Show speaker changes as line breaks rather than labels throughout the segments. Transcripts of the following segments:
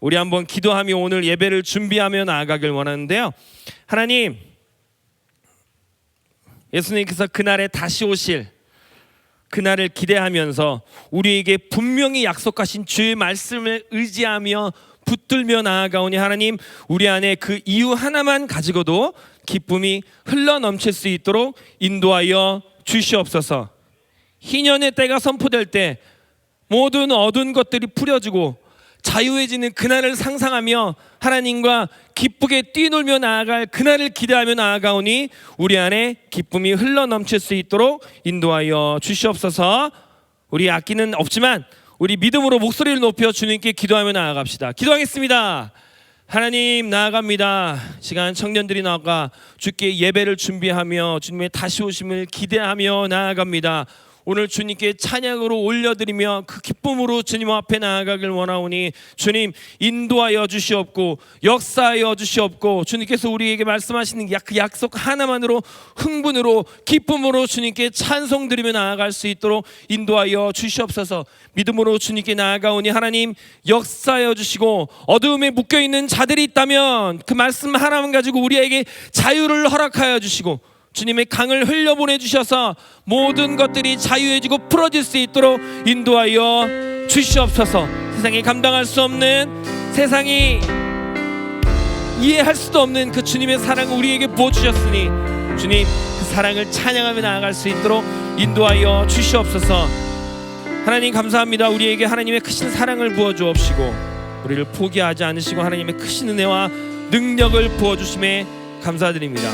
우리 한번 기도하며 오늘 예배를 준비하며 나아가길 원하는데요. 하나님, 예수님께서 그날에 다시 오실 그날을 기대하면서 우리에게 분명히 약속하신 주의 말씀을 의지하며 붙들며 나아가오니 하나님, 우리 안에 그 이유 하나만 가지고도 기쁨이 흘러넘칠 수 있도록 인도하여 주시옵소서. 희년의 때가 선포될 때 모든 어두운 것들이 풀어지고 자유해지는 그날을 상상하며 하나님과 기쁘게 뛰놀며 나아갈 그날을 기대하며 나아가오니 우리 안에 기쁨이 흘러넘칠 수 있도록 인도하여 주시옵소서. 우리 악기는 없지만 우리 믿음으로 목소리를 높여 주님께 기도하며 나아갑시다. 기도하겠습니다. 하나님, 나아갑니다. 시간 청년들이 나아가 주께 예배를 준비하며 주님의 다시 오심을 기대하며 나아갑니다. 오늘 주님께 찬양으로 올려드리며 그 기쁨으로 주님 앞에 나아가길 원하오니 주님 인도하여 주시옵고 역사하여 주시옵고 주님께서 우리에게 말씀하시는 그 약속 하나만으로 흥분으로 기쁨으로 주님께 찬송드리며 나아갈 수 있도록 인도하여 주시옵소서. 믿음으로 주님께 나아가오니 하나님 역사하여 주시고 어두움에 묶여있는 자들이 있다면 그 말씀 하나만 가지고 우리에게 자유를 허락하여 주시고 주님의 강을 흘려보내 주셔서 모든 것들이 자유해지고 풀어질 수 있도록 인도하여 주시옵소서. 세상이 감당할 수 없는, 세상이 이해할 수도 없는 그 주님의 사랑을 우리에게 부어주셨으니 주님 그 사랑을 찬양하며 나아갈 수 있도록 인도하여 주시옵소서. 하나님 감사합니다. 우리에게 하나님의 크신 사랑을 부어주옵시고 우리를 포기하지 않으시고 하나님의 크신 은혜와 능력을 부어주심에 감사드립니다.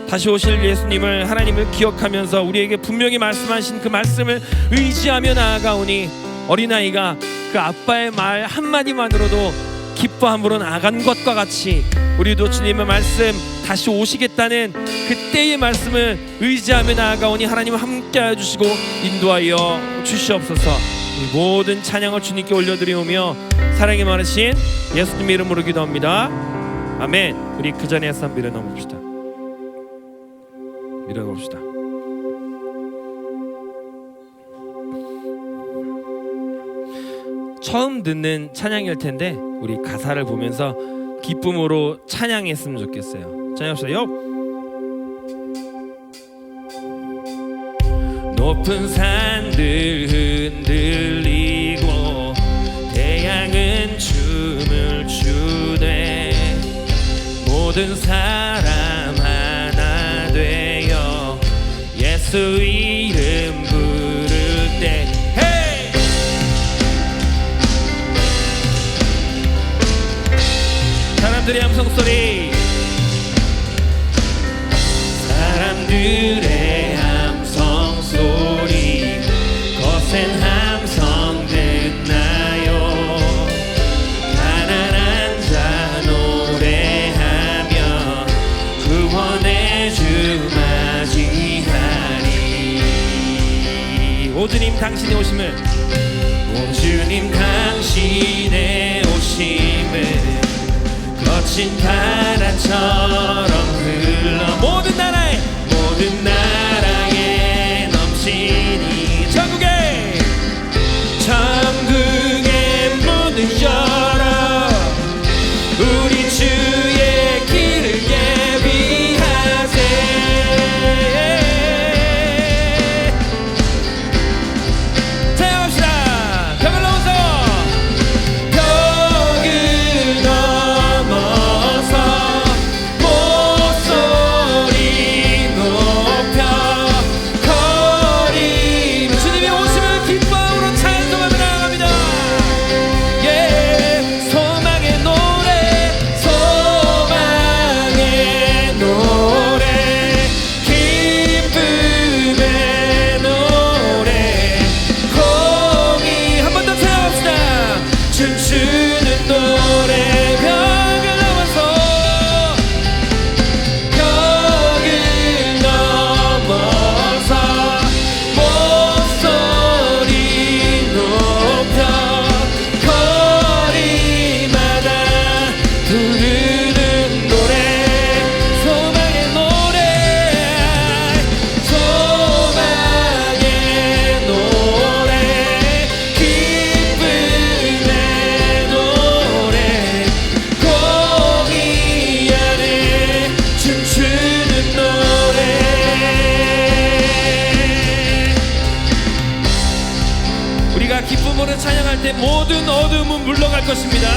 다시 오실 예수님을, 하나님을 기억하면서 우리에게 분명히 말씀하신 그 말씀을 의지하며 나아가오니 어린아이가 그 아빠의 말 한마디만으로도 기뻐함으로 나아간 것과 같이 우리도 주님의 말씀 다시 오시겠다는 그때의 말씀을 의지하며 나아가오니 하나님 함께하여 주시고 인도하여 주시옵소서. 이 모든 찬양을 주님께 올려드리오며 사랑이 많으신 예수님의 이름으로 기도합니다. 아멘. 우리 그 자리에 한번 밀어넣어봅시다. 밀어봅시다. 처음 듣는 찬양일 텐데 우리 가사를 보면서 기쁨으로 찬양했으면 좋겠어요. 찬양합시다. 높은 산들 흔들리고 태양은 춤을 추네. 모든 사람 하나 되어 예수 이름 부를 때 hey! 사람들의 함성소리, 사람들의 함성소리, 거센 함성 듣나요? 가난한 자 노래하며 구원의 주 맞이하리. 오 주님 당신의 오심을, 오 주님 당신의 오심을 거친 바다처럼 흘러 모든 나라에 넘치니 전국에 문을 열어 우리 주의 길을 예비하세. 찬양합시다. 벽을 넘어서 벽을 넘어서 못 모든 어둠은 물러갈 것입니다.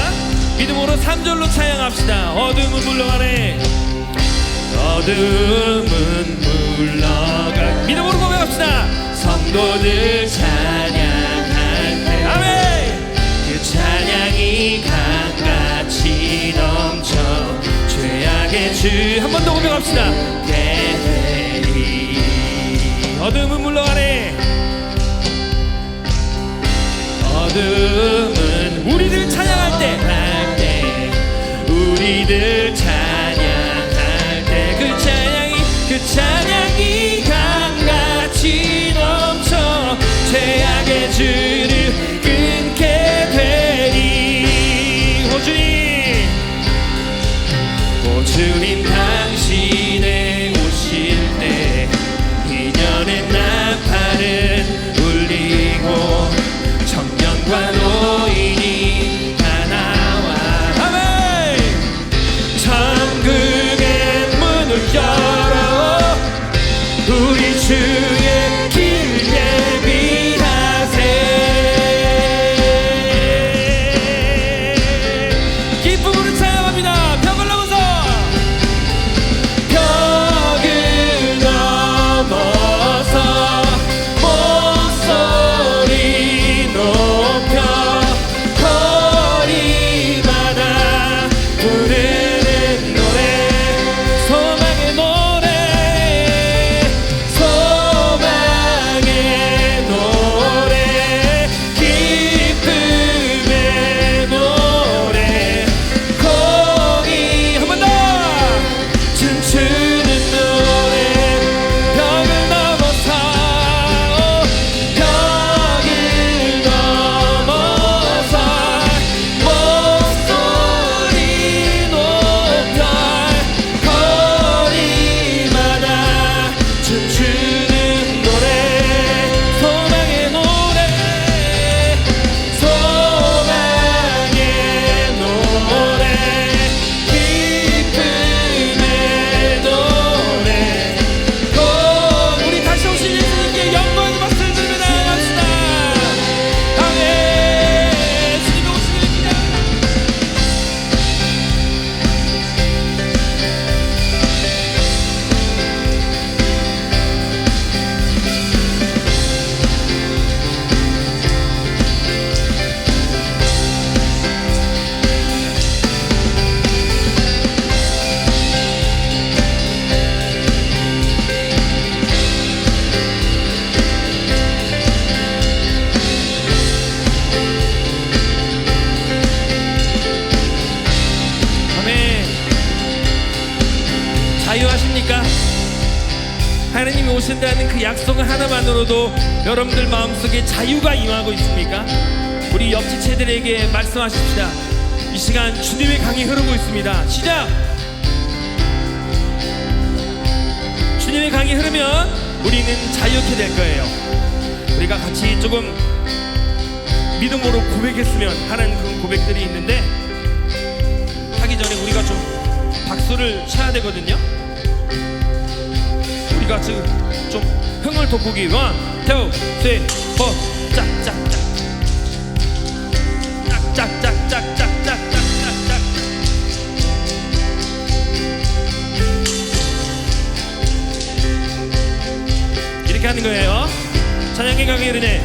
믿음으로 3절로 찬양합시다. 어둠은 물러가네. 어둠은 물러가. 믿음으로 고백합시다. 성도들 찬양할 때 아멘. 그 찬양이 강같이 넘쳐 죄악의 주 한 번 더 고백합시다. 깨되리. 어둠은 물러가네. 어둠은 우리들 찬양할 때 우리들 찬양할 때 그 찬양이 강같이 넘쳐 죄악의 줄을 끊게 되리. 오 주님 당신의 오실 때 인연의 나팔은 울리고 청년과 노인이 다 나와 아멘. 천국의 문을 열어 우리 주의 길 예비하세. 기쁨으로 찬양합니다. 벽을 넘어서 벽을 넘어서 목소리 높여 거리마다 부르는 노래 소망의 노래 소망의 노래 기쁨의 노래 거기 한 번 더 춤추는 노래 벽을 넘어서 벽을 넘어서 목소리 높여 거리마다 춤추는 노래 소망의 노래 소망의 노래 기쁨의 노래 우리 다시 오신 예수님께 영광의 박수를 들으며 나아갑시다. 아멘. 주님의 오심을 기다립니다. 아멘. 자유하십니까? 하나님이 오신다는 그 약속 하나만으로도 여러분들 마음속에 자유가 임하고 있습니까? 우리 옆지체들에게 말씀하십시다. 이 시간 주님의 강이 흐르고 있습니다. 시작! 주님의 강이 흐르면 우리는 자유케 될 거예요. 우리가 같이 조금 믿음으로 고백했으면 하는 그런 고백들이 있는데 하기 전에 우리가 좀 박수를 쳐야 되거든요. 우리가 지금 좀 흥을 돋구기 1, 2, 3, 4 짝짝짝 짝짝짝짝짝짝짝짝짝 이렇게 하는 거예요. 찬양의 강이 흐르네. 1,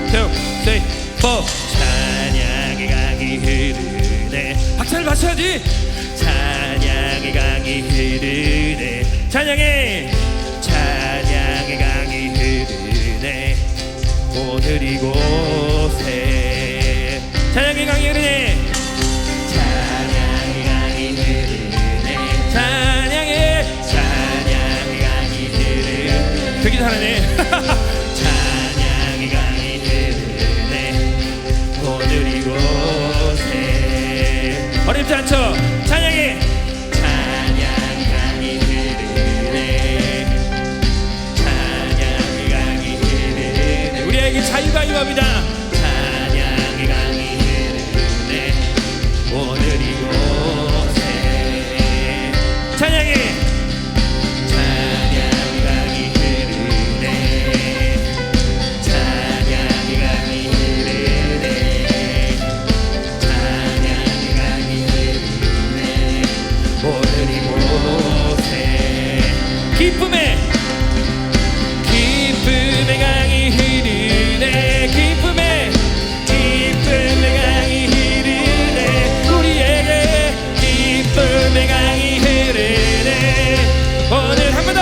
2, 3, 4 찬양의 강이 흐르네. 박자를 맞춰야지. 찬양의 강이 흐르네. 찬양의 강이 흐르네. 오늘 이곳에 찬양의 강이 흐르네. 찬양의 강이 흐르네. 찬양의 강이 흐르네. 되게 잘하네. 찬양의 강이 흐르네. 오늘 이곳에 어렵지 않죠? 찬양의 강이 흐르네. 찬양의 강이 흐르네. 우리에게 자유가 임합니다. 찬양의 강이 흐르네. 오늘 이곳에 찬양의 강이 흐르네. 기쁨의 강이 흐르네 기쁨의 강이 흐르네 우리에게 기쁨의 강이 흐르네 오늘 한 번 더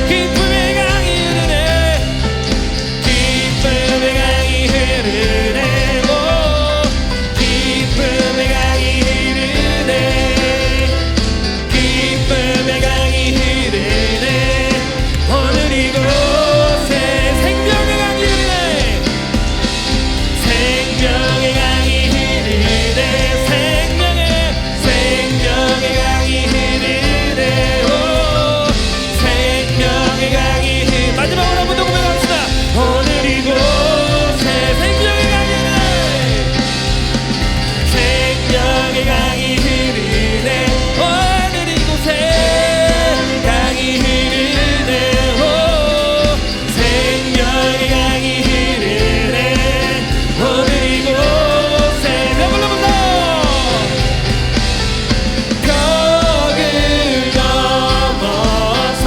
기쁨의 강이 흐르네 기쁨의 강이 흐르네 오 기쁨의 강이 흐르네 기쁨의 강이 흐르네 오늘 이곳에 생명의 강이 흐르네 생명의 강이 흐르네 생명의 강이 흐르네 오 생명의 강이 흐르네 마지막으로 한 번 더 고백합시다 오늘 이곳에 생명의 강이 흐르네 생명의 강이 흐르네 오늘 이곳에 강이 흐르네 오 생명의 강이 흐르네 오늘 이곳에 벽을 넘어서 벽을 넘어서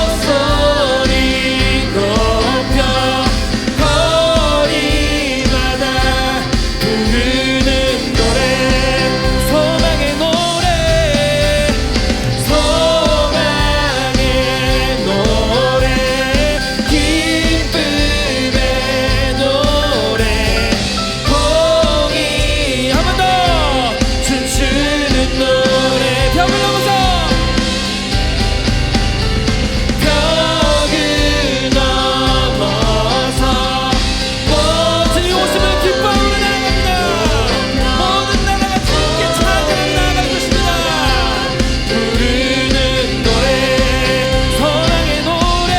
목소리 높여 거리마다 부르는 노래 소망의 노래 소망의 노래 기쁨의 노래 공이 한 번 더 춤추는 노래 벽을 넘어서 벽을 넘어서 모든 오심을 기뻐하며 나갑니다 모든 나라가 주님께 찬양하며 나아갈 것입니다 부르는 노래 소망의 노래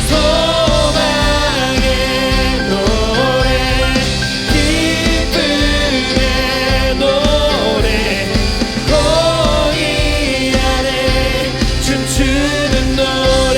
소망의 노래 기쁨의 노래 공의 안에 춤추는 노래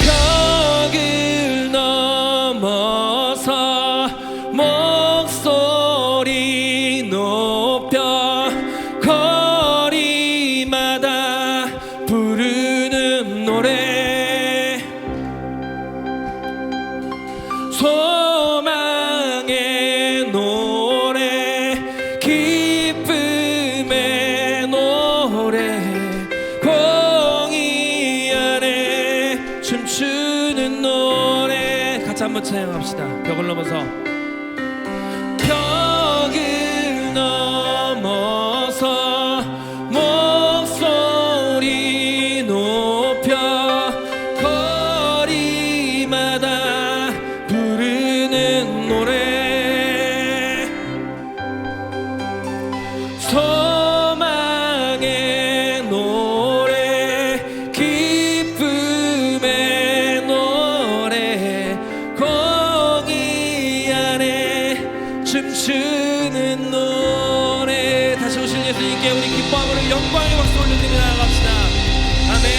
벽을 넘어서 목소리 높여 거리마다 부르는 노래 소망의 노래 기쁨의 노래 공의 안에 춤추는 노래 같이 한번 찬양합시다 벽을 넘어서 벽을 넘어서 목소리 높여 거리마다 부르는 노래 소망의 노래 기쁨의 노래 공의 안에 춤추는 노래 다시 오실 예수님께 우리 기뻐함으로 영광의 박수 올려드리며 나아갑시다 아멘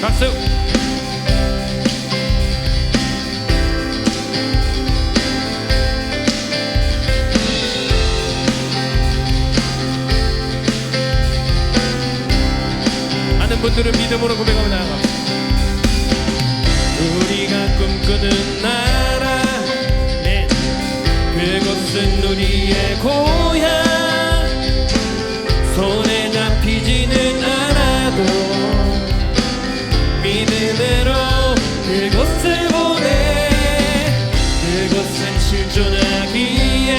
박수 많은 분들은 믿음으로 고백하며 나아갑시다 우리가 꿈꾸는 나라 네. 그곳은 우리의 고향 손에 잡히지는 않아도 믿음으로 그곳을 보내 그곳은 실존하기에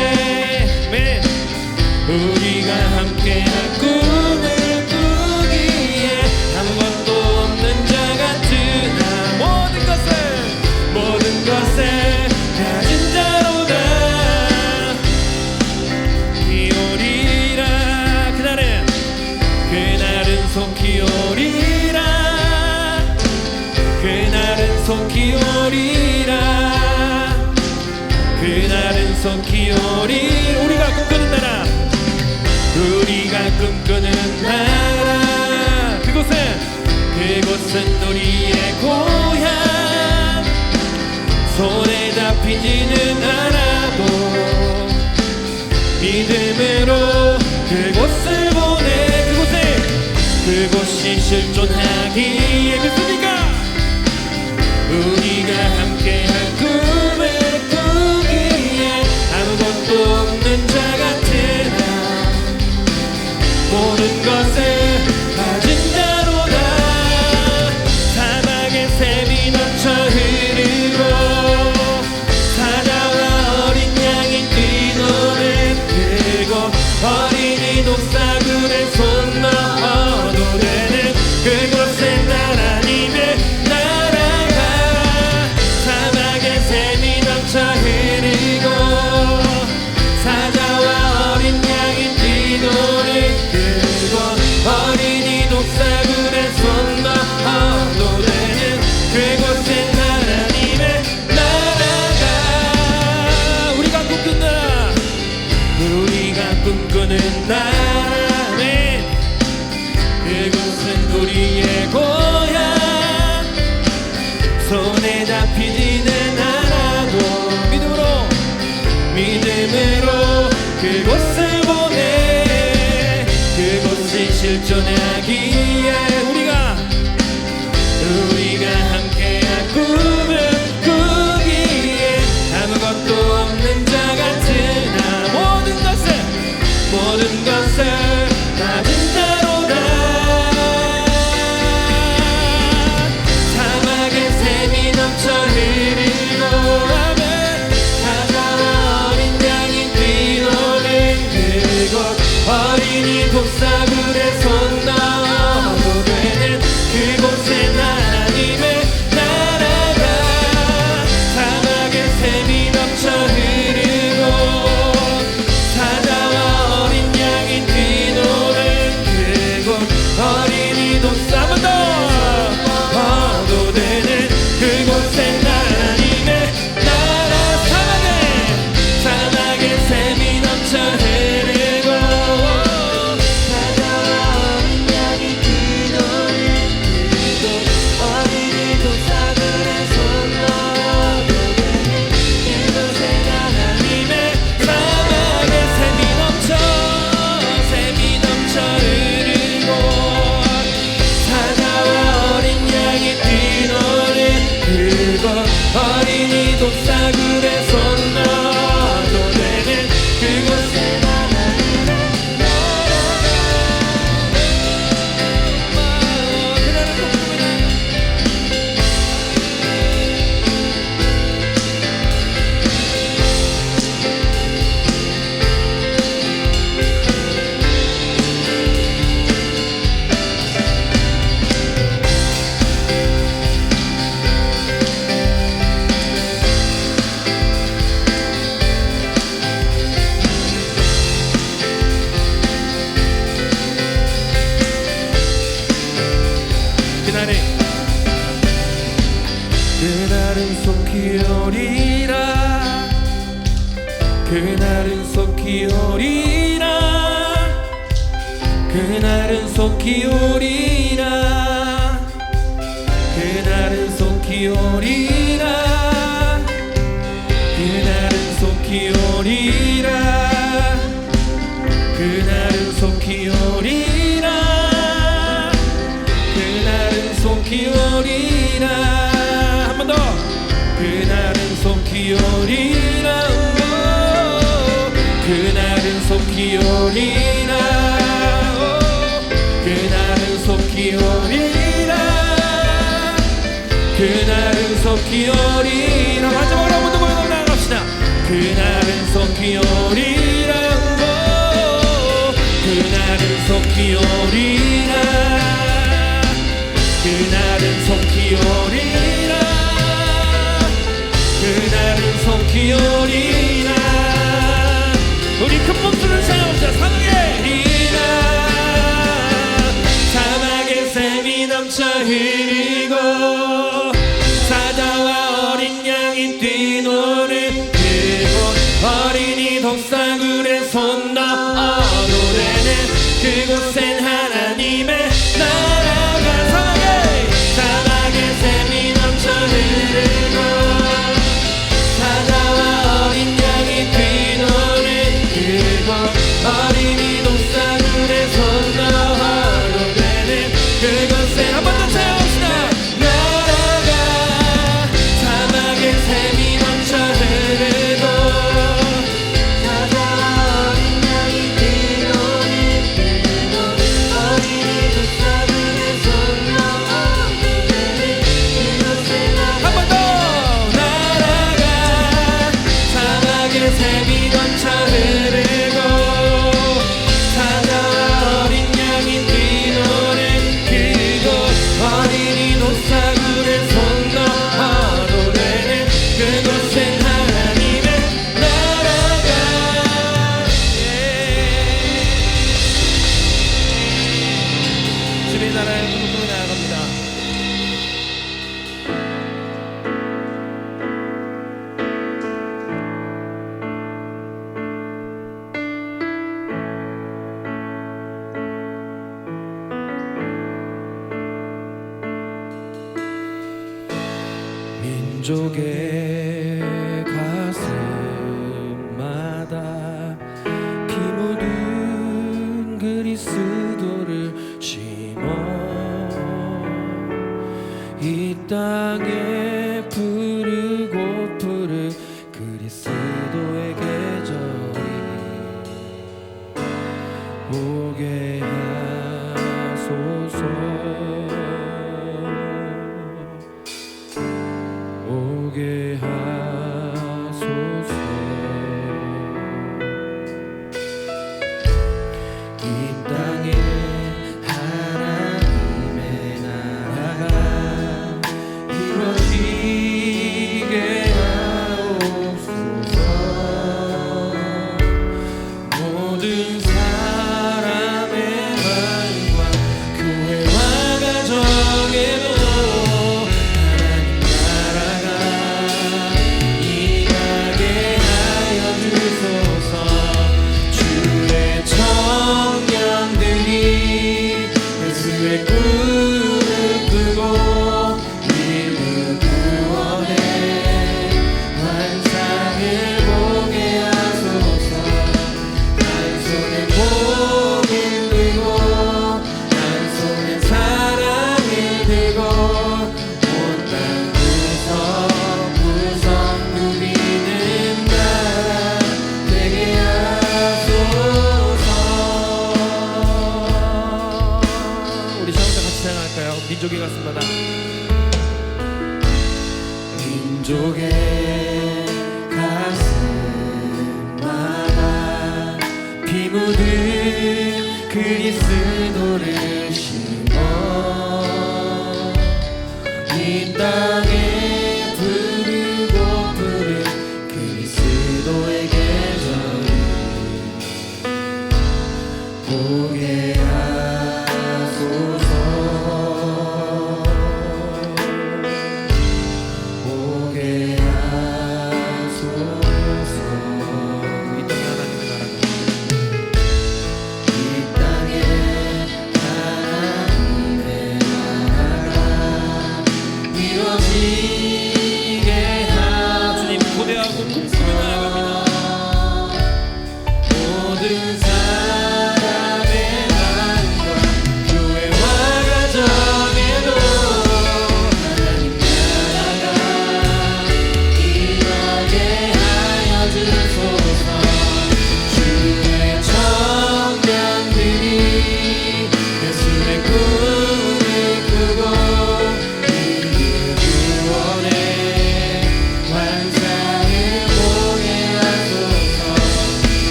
우리가 꿈꾸는 나라 그곳은 우리의 고향 손에 잡히지는 않아도 믿음으로 그곳을 보내 그곳이 실존하기에 믿습니까? 우리가 함께한 꿈을 꾸기에 아무것도 없는 자 같으나 모든 것을 가진 자로다 사막의 샘이 넘쳐 흐르고 사자와 어린 양이 뛰노는 그곳 어린이 독사굴에 손 넣어도 되는 그곳엔 하나님의 나라가 사막의 샘이 넘쳐 흐르고 사자와 어린 양이 뛰노는 그곳 어린이 독사굴에 손 넣어도 되는 그곳엔 하나님의 나라가 우리가 꿈꾸는 나라 그곳은 우리의 고향 손에 잡히지는 않아도 믿음으로 그곳을 보내 그곳이 실존하기에 우리가 함께한 꿈을 꾸기에 아무것도 없는 자 같으나 모든 것을 가진 자로다 사막의 샘이 넘쳐 흐르고 사자와 어린 양이 뛰노는 그곳 어린이 독사굴에 손 넣어도 되는 그곳엔 하나님의 나라가 사막의 샘이 넘쳐 흐르고 사자와 어린 양이 뛰노는 그곳 어린이 독사 한 번 더 얻어도 되는 그곳엔 하나님의 나라 사막의 샘이 넘쳐 흐르고 사자와 어린 양이 뛰노는 그곳 어린이 독사굴에 손 넣어도 되는 그곳엔 하나님의 사막의 샘이 넘쳐 흐르고 사자와 어린 양이 뛰노는 그곳 어린이 독사굴에 손 넣어도 되는 그곳엔 하나님의 그날은 속히 오리라 그날은 속히 오리라 그날은 속히 오리라 그날은 속히 오리라 그날은 속히 오리라 그날은 속히 오리라 그날은 속히 오리라 한 번 더 그날은 속히 오리라 그날은 속히 오리라 그날은 속히 오리라 그날은 속히 오리라 마지막으로 한 번 더 보여 나갑시다 그날은 속히 오리라 그날은 속히 오리라 그날은 속히 오리라 그날은 속히 오리라 우리 큰 목소리를 찬양합시다 사막의 샘이 넘쳐 흐르고 사자와 어린 양이 뛰노는 그곳 어린이 독사굴에 손 넣어도 되는 민족의 가슴마다 피 묻은 그리스도를 심어 이 땅에 푸르고 푸르 그리스도의 계절이 오게 하소서. 오게 하소서. 이 땅에 하나님의 나라가 이루어지게 하옵소서. 모든 사람의 마음과 교회와 가정에도 민족의 가슴마다 민족의 가슴마다 피 묻은 그리스도를 심어 이 땅에 부르고 부른 그리스도의 계절이 보게 하소서.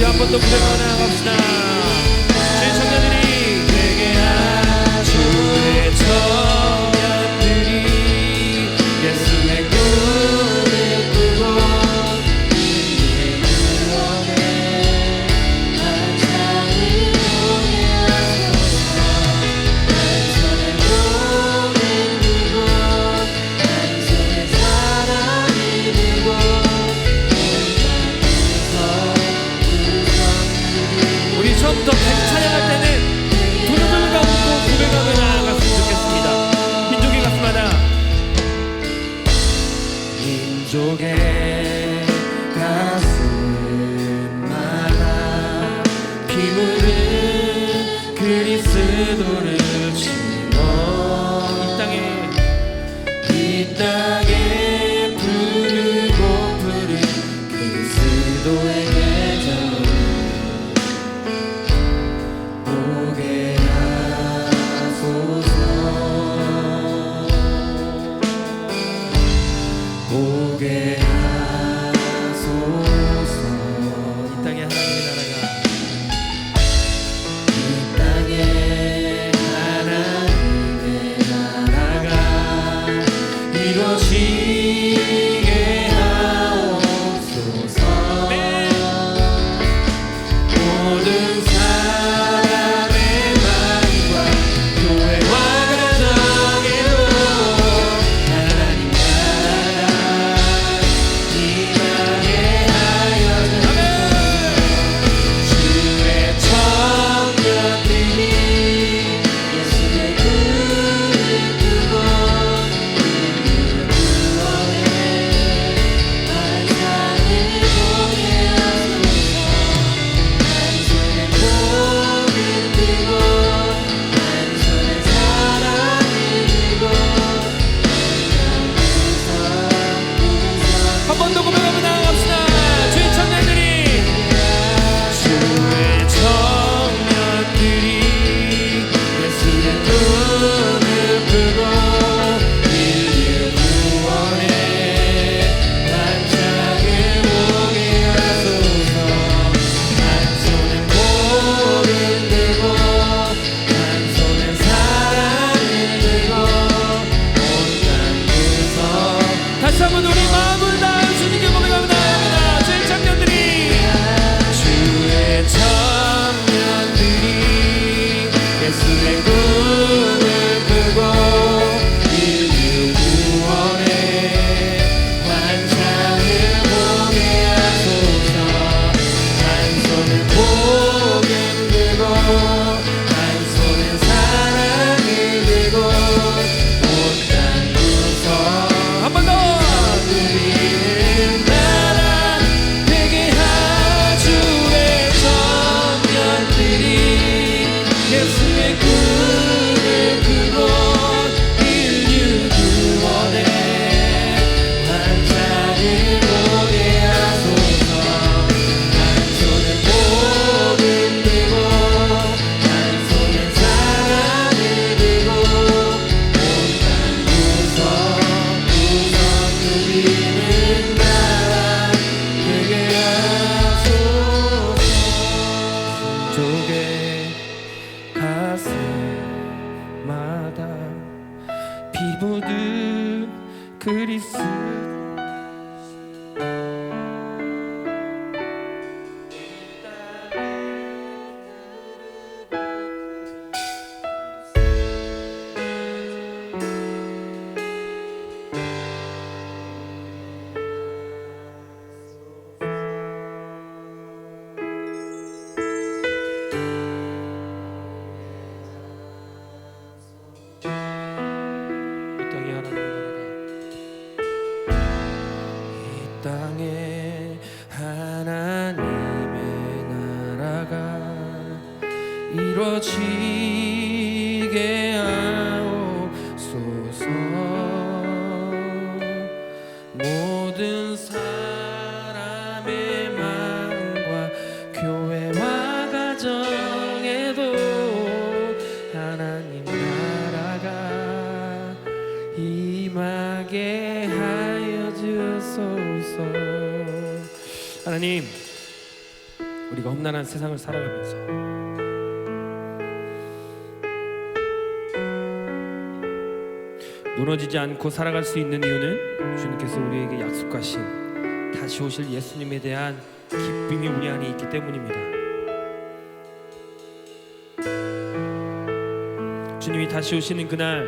한 번 더 부르고 나갑시다. 주의 청년들이 주의 청년들이 예수의 꿈을 꾸고 그의 구원의 환상을 보게 하소서. 한 손에 꿈을 들고 한 손에 사랑을 들고 우리 처음부터 같이 찬양할 때는 두루두루 감고 고백하며 나아갔으면 좋겠습니다. 민족의 가슴마다 민족의 가슴마다 피 묻은 그리스도를 심어 이 땅에 부르고 부른 그리스도의 계절 오게 하소서. 오게 하소서. 이 땅에 하나님의 나라가 이 땅에 하나님의 나라가 이루어지게 하옵소서. 모든 사람의 마음과 교회와 가정에도 하나님 나라가 임하게 하여 주소서. 모든 그리스도 땅에 하나님의 나라가 이루어지게 하옵소서. 모든 사람의 마음과 교회와 가정에도 하나님 나라가 임하게 하여 주소서. 하나님, 우리가 험난한 세상을 살아가면서 무너지지 않고 살아갈 수 있는 이유는 주님께서 우리에게 약속하신 다시 오실 예수님에 대한 기쁨이 우리 안에 있기 때문입니다. 주님이 다시 오시는 그날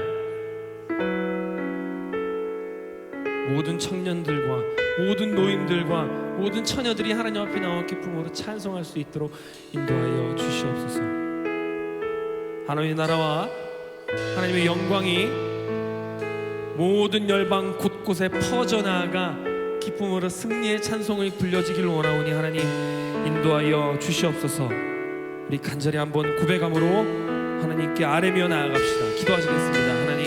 모든 청년들과 모든 노인들과 모든 처녀들이 하나님 앞에 나와 기쁨으로 찬송할 수 있도록 인도하여 주시옵소서. 하나님의 나라와 하나님의 영광이 모든 열방 곳곳에 퍼져나가 기쁨으로 승리의 찬송을 불려지길 원하오니 하나님 인도하여 주시옵소서. 우리 간절히 한번 고백함으로 하나님께 아뢰며 나아갑시다. 기도하시겠습니다. 하나님,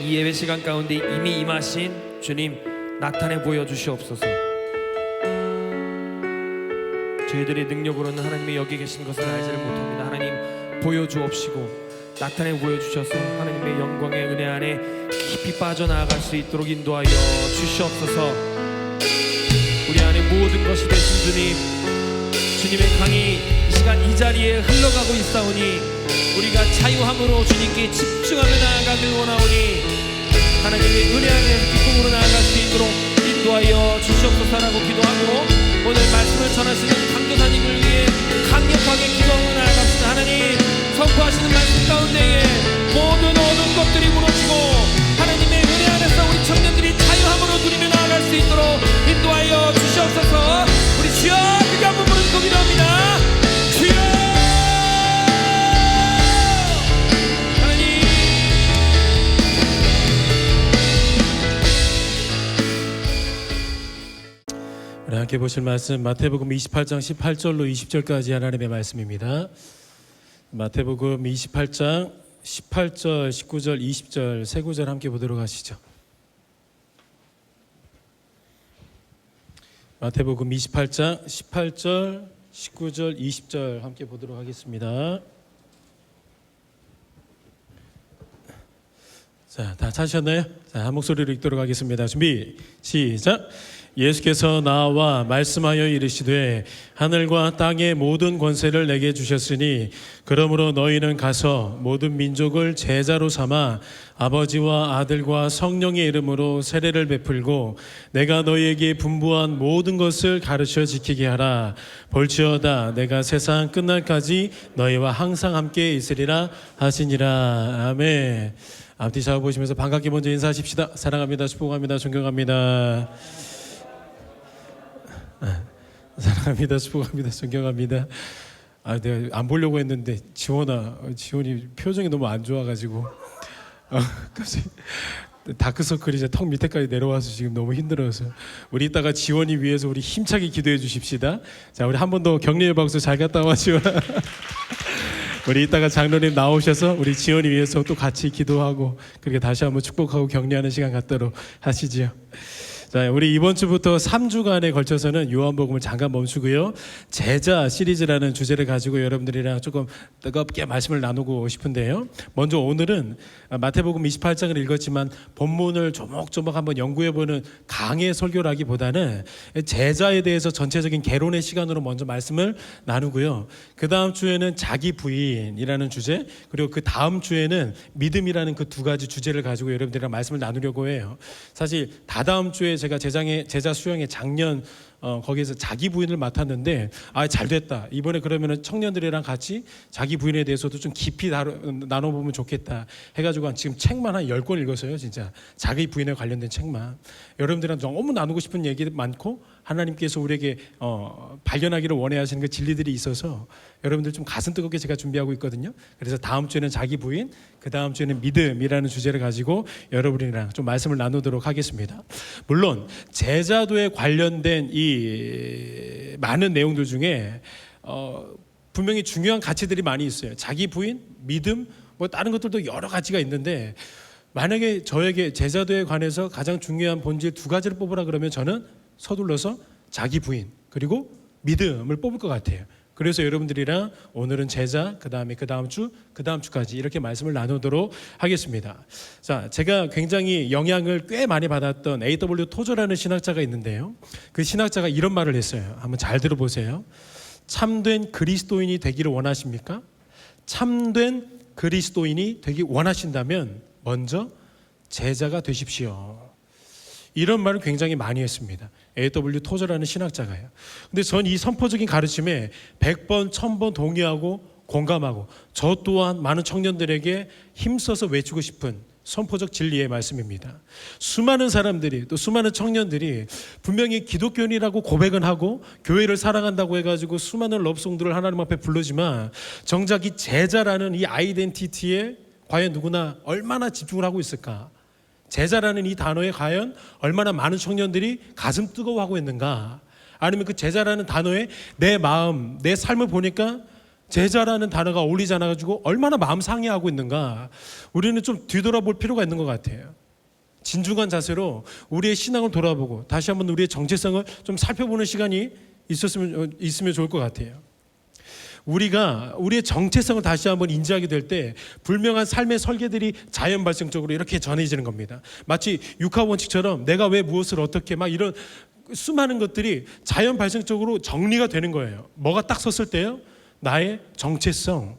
이 예배 시간 가운데 이미 임하신 주님 나타내 보여주시옵소서. 저희들의 능력으로는 하나님이 여기 계신 것을 알지를 못합니다. 하나님 보여주옵시고 나타내 보여주셔서 하나님의 영광의 은혜 안에 깊이 빠져나갈 수 있도록 인도하여 주시옵소서. 우리 안에 모든 것이 되신 주님, 주님의 강이 이 시간 이 자리에 흘러가고 있사오니 우리가 자유함으로 주님께 집중하며 나아가길 원하오니 하나님의 은혜 안에서 기쁨으로 나아갈 수 있도록 인도하여 주시옵소서라고 기도하고 오늘 말씀을 전하시는 강도사님을 위해 강력하게 기도하며 나아갑시다. 하나님 선포하시는 말씀 가운데에 모든 어두운 것들이 무너지고 하나님의 은혜 안에서 우리 청년들이 자유함으로 누리며 나아갈 수 있도록 인도하여 주시옵소서. 우리 주여 크게 한번 부르짖고 기도합니다. 주여
함께 보실 말씀 마태복음 28장 18절로 20절까지 하나님의 말씀입니다. 마태복음 28장 18절, 19절, 20절 세 구절 함께 보도록 하시죠. 마태복음 28장 18절, 19절, 20절 함께 보도록 하겠습니다. 자, 다 찾으셨나요? 자, 한 목소리로 읽도록 하겠습니다. 준비, 시작. 예수께서 나와 말씀하여 이르시되 하늘과 땅의 모든 권세를 내게 주셨으니 그러므로 너희는 가서 모든 민족을 제자로 삼아 아버지와 아들과 성령의 이름으로 세례를 베풀고 내가 너희에게 분부한 모든 것을 가르쳐 지키게 하라. 볼지어다 내가 세상 끝날까지 너희와 항상 함께 있으리라 하시니라. 아멘. 앞뒤 좌우 보시면서 반갑게 먼저 인사하십시다. 사랑합니다. 축복합니다. 존경합니다. 사랑합니다. 축복합니다. 존경합니다. 내가 안 보려고 했는데 지원이 표정이 너무 안 좋아가지고 갑자기 다크서클이 이제 턱 밑에까지 내려와서 지금 너무 힘들어서 우리 이따가 지원이 위해서 우리 힘차게 기도해 주십시다. 자, 우리 한 번 더 격려의 박수 잘 갔다 와 지원아. 우리 이따가 장로님 나오셔서 우리 지원이 위해서 또 같이 기도하고 그렇게 다시 한번 축복하고 격려하는 시간 갖도록 하시지요. 자, 우리 이번 주부터 3주간에 걸쳐서는 요한복음을 잠깐 멈추고요. 제자 시리즈라는 주제를 가지고 여러분들이랑 조금 뜨겁게 말씀을 나누고 싶은데요. 먼저 오늘은 마태복음 28장을 읽었지만 본문을 조목조목 한번 연구해보는 강의 설교라기보다는 제자에 대해서 전체적인 개론의 시간으로 먼저 말씀을 나누고요. 그 다음 주에는 자기 부인이라는 주제, 그리고 그 다음 주에는 믿음이라는 그 두 가지 주제를 가지고 여러분들이랑 말씀을 나누려고 해요. 사실 다다음 주에 제가 제자 수영회 작년 거기에서 자기 부인을 맡았는데 잘 됐다. 이번에 그러면은 청년들이랑 같이 자기 부인에 대해서도 좀 깊이 나눠보면 좋겠다 해가지고 지금 책만 한 10권 읽었어요. 진짜 자기 부인에 관련된 책만. 여러분들이랑 너무 나누고 싶은 얘기 많고 하나님께서 우리에게 발견하기를 원해 하시는 그 진리들이 있어서 여러분들 좀 가슴 뜨겁게 제가 준비하고 있거든요. 그래서 다음 주에는 자기 부인, 그 다음 주에는 믿음이라는 주제를 가지고 여러분이랑 좀 말씀을 나누도록 하겠습니다. 물론 제자도에 관련된 이 많은 내용들 중에 분명히 중요한 가치들이 많이 있어요. 자기 부인, 믿음, 뭐 다른 것들도 여러 가지가 있는데 만약에 저에게 제자도에 관해서 가장 중요한 본질 두 가지를 뽑으라 그러면 저는 서둘러서 자기 부인 그리고 믿음을 뽑을 것 같아요. 그래서 여러분들이랑 오늘은 제자, 그 다음에 그 다음 주까지 이렇게 말씀을 나누도록 하겠습니다. 자, 제가 굉장히 영향을 꽤 많이 받았던 A.W. 토저라는 신학자가 있는데요. 그 신학자가 이런 말을 했어요. 한번 잘 들어보세요. 참된 그리스도인이 되기를 원하십니까? 참된 그리스도인이 되기 원하신다면 먼저 제자가 되십시오. 이런 말을 굉장히 많이 했습니다. A.W. 토저라는 신학자가요. 근데 전 이 선포적인 가르침에 100번, 1000번 동의하고 공감하고 저 또한 많은 청년들에게 힘써서 외치고 싶은 선포적 진리의 말씀입니다. 수많은 사람들이 또 수많은 청년들이 분명히 기독교인이라고 고백은 하고 교회를 사랑한다고 해가지고 수많은 러브송들을 하나님 앞에 부르지만 정작 이 제자라는 이 아이덴티티에 과연 누구나 얼마나 집중을 하고 있을까? 제자라는 이 단어에 과연 얼마나 많은 청년들이 가슴 뜨거워하고 있는가? 아니면 그 제자라는 단어에 내 마음, 내 삶을 보니까 제자라는 단어가 어울리지 않아가지고 얼마나 마음 상해하고 있는가? 우리는 좀 뒤돌아볼 필요가 있는 것 같아요. 진중한 자세로 우리의 신앙을 돌아보고 다시 한번 우리의 정체성을 좀 살펴보는 시간이 있으면 좋을 것 같아요. 우리가 우리의 정체성을 다시 한번 인지하게 될 때 불명한 삶의 설계들이 자연 발생적으로 이렇게 전해지는 겁니다. 마치 육하 원칙처럼 내가 왜 무엇을 어떻게 막 이런 수많은 것들이 자연 발생적으로 정리가 되는 거예요. 뭐가 딱 섰을 때요? 나의 정체성,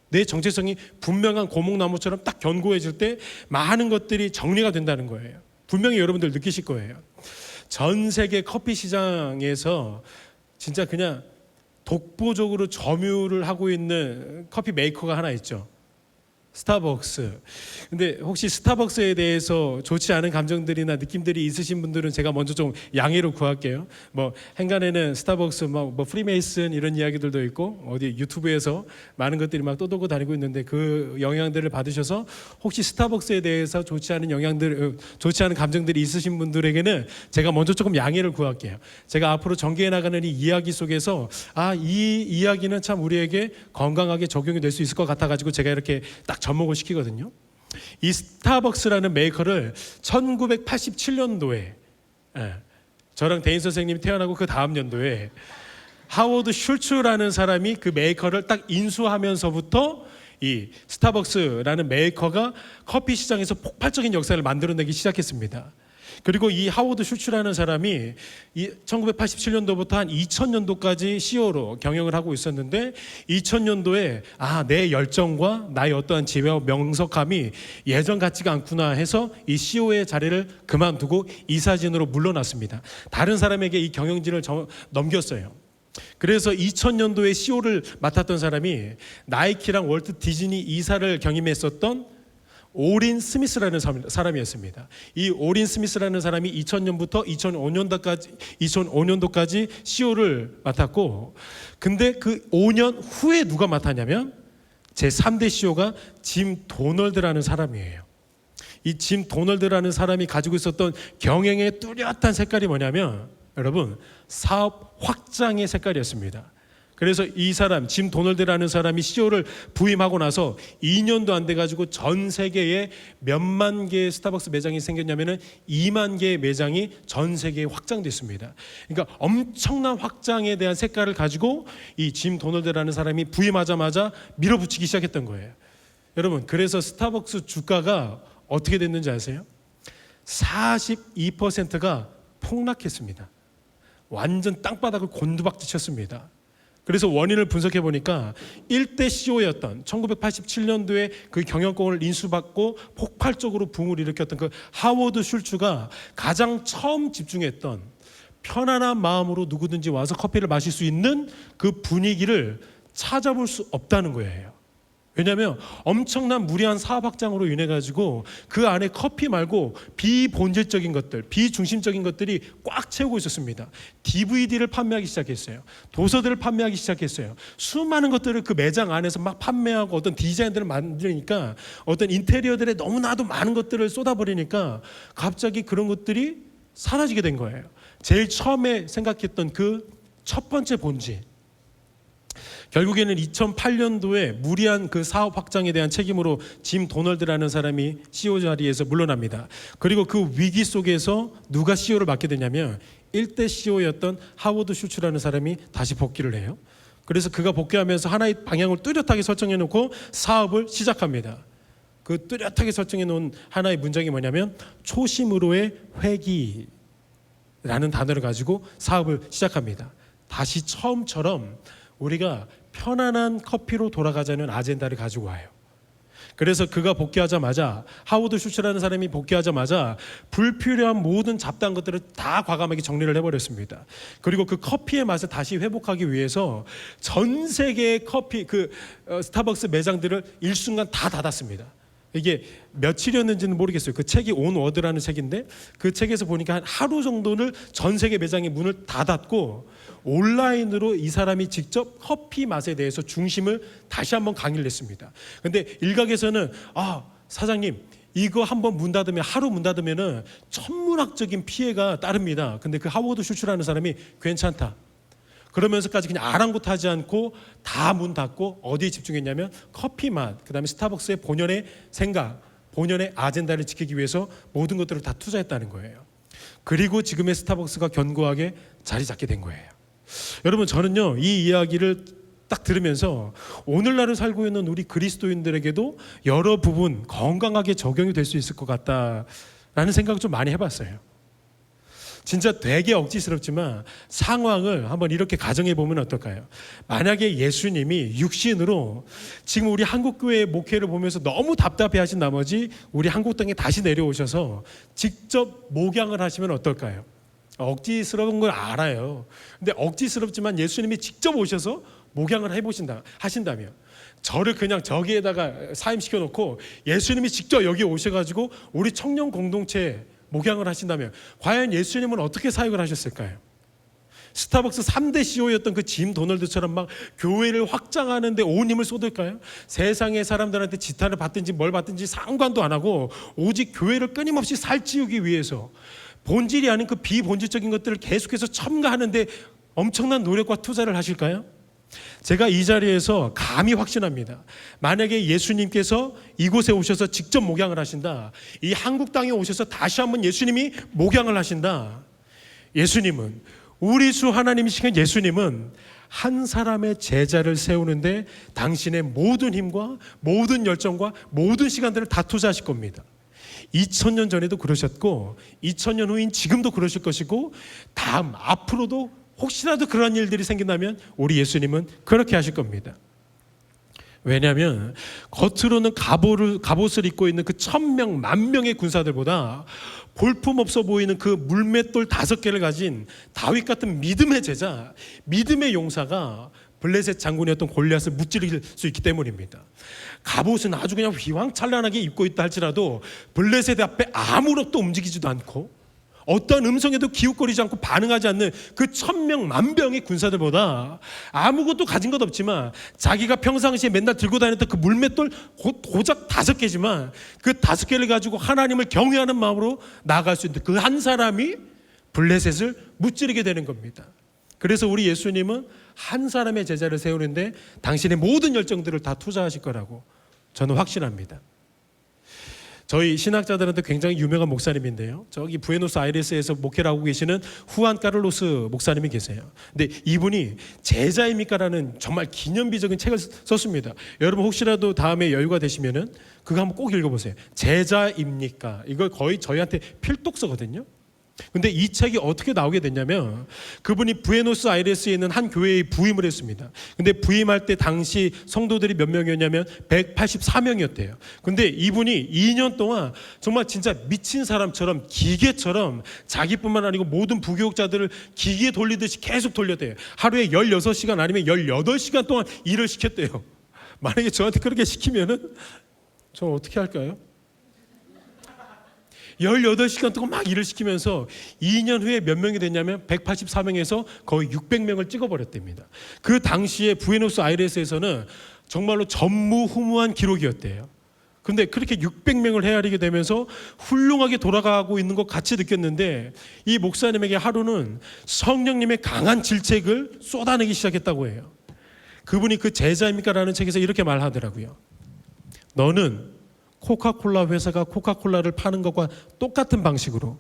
내 정체성이 분명한 고목나무처럼 딱 견고해질 때 많은 것들이 정리가 된다는 거예요. 분명히 여러분들 느끼실 거예요. 전 세계 커피 시장에서 진짜 그냥 독보적으로 점유를 하고 있는 커피 메이커가 하나 있죠. 스타벅스. 근데 혹시 스타벅스에 대해서 좋지 않은 감정들이나 느낌들이 있으신 분들은 제가 먼저 좀 양해를 구할게요. 뭐 행간에는 스타벅스 뭐 프리메이슨 이런 이야기들도 있고 어디 유튜브에서 많은 것들이 막 떠돌고 다니고 있는데 그 영향들을 받으셔서 혹시 스타벅스에 대해서 좋지 않은 좋지 않은 감정들이 있으신 분들에게는 제가 먼저 조금 양해를 구할게요. 제가 앞으로 전개해 나가는 이 이야기 속에서 이 이야기는 참 우리에게 건강하게 적용이 될 수 있을 것 같아 가지고 제가 이렇게 딱 접목을 시키거든요. 이 스타벅스라는 메이커를 1987년도에 저랑 데인 선생님이 태어나고 그 다음 연도에 하워드 슐츠라는 사람이 그 메이커를 딱 인수하면서부터 이 스타벅스라는 메이커가 커피 시장에서 폭발적인 역사를 만들어내기 시작했습니다. 그리고 이 하워드 슐츠라는 사람이 1987년도부터 한 2000년도까지 CEO로 경영을 하고 있었는데 2000년도에 내 열정과 나의 어떠한 지혜와 명석함이 예전 같지가 않구나 해서 이 CEO의 자리를 그만두고 이사진으로 물러났습니다. 다른 사람에게 이 경영진을 넘겼어요. 그래서 2000년도에 CEO를 맡았던 사람이 나이키랑 월트 디즈니 이사를 경임했었던 오린 스미스라는 사람이었습니다. 이 오린 스미스라는 사람이 2000년부터 2005년도까지 CEO를 맡았고, 근데 그 5년 후에 누가 맡았냐면 제 3대 CEO가 짐 도널드라는 사람이에요. 이 짐 도널드라는 사람이 가지고 있었던 경영의 뚜렷한 색깔이 뭐냐면 여러분 사업 확장의 색깔이었습니다. 그래서 이 사람 짐 도널드라는 사람이 CEO를 부임하고 나서 2년도 안 돼가지고 전 세계에 몇만 개의 스타벅스 매장이 생겼냐면은 2만 개의 매장이 전 세계에 확장됐습니다. 그러니까 엄청난 확장에 대한 색깔을 가지고 이 짐 도널드라는 사람이 부임하자마자 밀어붙이기 시작했던 거예요. 여러분 그래서 스타벅스 주가가 어떻게 됐는지 아세요? 42%가 폭락했습니다. 완전 땅바닥을 곤두박질 쳤습니다. 그래서 원인을 분석해 보니까 1대 CEO였던 1987년도에 그 경영권을 인수받고 폭발적으로 붐을 일으켰던 그 하워드 슐츠가 가장 처음 집중했던 편안한 마음으로 누구든지 와서 커피를 마실 수 있는 그 분위기를 찾아볼 수 없다는 거예요. 왜냐하면 엄청난 무리한 사업 확장으로 인해 가지고 그 안에 커피 말고 비본질적인 것들, 비중심적인 것들이 꽉 채우고 있었습니다. DVD를 판매하기 시작했어요. 도서들을 판매하기 시작했어요. 수많은 것들을 그 매장 안에서 막 판매하고 어떤 디자인들을 만드니까 어떤 인테리어들에 너무나도 많은 것들을 쏟아버리니까 갑자기 그런 것들이 사라지게 된 거예요. 제일 처음에 생각했던 그 첫 번째 본질, 결국에는 2008년도에 무리한 그 사업 확장에 대한 책임으로 짐 도널드라는 사람이 CEO 자리에서 물러납니다. 그리고 그 위기 속에서 누가 CEO를 맡게 되냐면 1대 CEO였던 하워드 슐츠라는 사람이 다시 복귀를 해요. 그래서 그가 복귀하면서 하나의 방향을 뚜렷하게 설정해 놓고 사업을 시작합니다. 그 뚜렷하게 설정해 놓은 하나의 문장이 뭐냐면 초심으로의 회귀라는 단어를 가지고 사업을 시작합니다. 다시 처음처럼 우리가 편안한 커피로 돌아가자는 아젠다를 가지고 와요. 그래서 그가 복귀하자마자 하워드 슐츠라는 사람이 복귀하자마자 불필요한 모든 잡다한 것들을 다 과감하게 정리를 해버렸습니다. 그리고 그 커피의 맛을 다시 회복하기 위해서 전 세계의 커피 스타벅스 매장들을 일순간 다 닫았습니다. 이게 며칠이었는지는 모르겠어요. 그 책이 온워드라는 책인데 그 책에서 보니까 한 하루 정도를 전 세계 매장의 문을 다 닫고 온라인으로 이 사람이 직접 커피 맛에 대해서 중심을 다시 한번 강의를 했습니다. 근데 일각에서는 사장님 이거 한번 문 닫으면 하루 문 닫으면은 천문학적인 피해가 따릅니다. 근데 그 하워드 슐츠라는 사람이 괜찮다. 그러면서까지 그냥 아랑곳하지 않고 다 문 닫고 어디에 집중했냐면 커피 맛, 그다음에 스타벅스의 본연의 생각, 본연의 아젠다를 지키기 위해서 모든 것들을 다 투자했다는 거예요. 그리고 지금의 스타벅스가 견고하게 자리 잡게 된 거예요. 여러분 저는요 이 이야기를 딱 들으면서 오늘날을 살고 있는 우리 그리스도인들에게도 여러 부분 건강하게 적용이 될 수 있을 것 같다라는 생각을 좀 많이 해봤어요. 진짜 되게 억지스럽지만 상황을 한번 이렇게 가정해 보면 어떨까요? 만약에 예수님이 육신으로 지금 우리 한국교회 목회를 보면서 너무 답답해 하신 나머지 우리 한국 땅에 다시 내려오셔서 직접 목양을 하시면 어떨까요? 억지스러운 걸 알아요. 근데 억지스럽지만 예수님이 직접 오셔서 목양을 하신다면 저를 그냥 저기에다가 사임시켜 놓고 예수님이 직접 여기 오셔가지고 우리 청년 공동체에 목양을 하신다면 과연 예수님은 어떻게 사역을 하셨을까요? 스타벅스 3대 CEO였던 그 짐 도널드처럼 막 교회를 확장하는데 온 힘을 쏟을까요? 세상의 사람들한테 지탄을 받든지 뭘 받든지 상관도 안 하고 오직 교회를 끊임없이 살찌우기 위해서 본질이 아닌 그 비본질적인 것들을 계속해서 첨가하는데 엄청난 노력과 투자를 하실까요? 제가 이 자리에서 감히 확신합니다. 만약에 예수님께서 이곳에 오셔서 직접 목양을 하신다, 이 한국 땅에 오셔서 다시 한번 예수님이 목양을 하신다, 예수님은, 우리 주 하나님이신 예수님은 한 사람의 제자를 세우는데 당신의 모든 힘과 모든 열정과 모든 시간들을 다 투자하실 겁니다. 2000년 전에도 그러셨고 2000년 후인 지금도 그러실 것이고 다음 앞으로도 혹시라도 그런 일들이 생긴다면 우리 예수님은 그렇게 하실 겁니다. 왜냐하면 겉으로는 갑옷을 입고 있는 그 1000명, 10,000명의 군사들보다 볼품없어 보이는 그 물맷돌 5개를 가진 다윗 같은 믿음의 제자, 믿음의 용사가 블레셋 장군이었던 골리앗을 무찌를 수 있기 때문입니다. 갑옷은 아주 그냥 휘황찬란하게 입고 있다 할지라도 블레셋 앞에 아무것도 움직이지도 않고 어떤 음성에도 기웃거리지 않고 반응하지 않는 그 1000명, 10,000명의 군사들보다 아무것도 가진 것 없지만 자기가 평상시에 맨날 들고 다녔던 그 물맷돌 고작 5개지만 그 5개를 가지고 하나님을 경외하는 마음으로 나아갈 수 있는 그 한 사람이 블레셋을 무찌르게 되는 겁니다. 그래서 우리 예수님은 한 사람의 제자를 세우는데 당신의 모든 열정들을 다 투자하실 거라고 저는 확신합니다. 저희 신학자들한테 굉장히 유명한 목사님인데요, 저기 부에노스아이레스에서 목회를 하고 계시는 후안 카를로스 목사님이 계세요. 근데 이분이 제자입니까라는 정말 기념비적인 책을 썼습니다. 여러분 혹시라도 다음에 여유가 되시면은 그거 한번 꼭 읽어보세요. 제자입니까? 이거 거의 저희한테 필독서거든요. 근데 이 책이 어떻게 나오게 됐냐면 그분이 부에노스아이레스에 있는 한 교회에 부임을 했습니다. 근데 부임할 때 당시 성도들이 몇 명이었냐면 184명이었대요. 근데 이분이 2년 동안 정말 진짜 미친 사람처럼 기계처럼 자기뿐만 아니고 모든 부교육자들을 기계 돌리듯이 계속 돌렸대요. 하루에 16시간 아니면 18시간 동안 일을 시켰대요. 만약에 저한테 그렇게 시키면은 저 어떻게 할까요? 18시간 동안 막 일을 시키면서 2년 후에 몇 명이 됐냐면 184명에서 거의 600명을 찍어버렸답니다. 그 당시에 부에노스아이레스에서는 정말로 전무후무한 기록이었대요. 근데 그렇게 600명을 헤아리게 되면서 훌륭하게 돌아가고 있는 것 같이 느꼈는데 이 목사님에게 하루는 성령님의 강한 질책을 쏟아내기 시작했다고 해요. 그분이 그 제자입니까? 라는 책에서 이렇게 말하더라고요. 너는 코카콜라 회사가 코카콜라를 파는 것과 똑같은 방식으로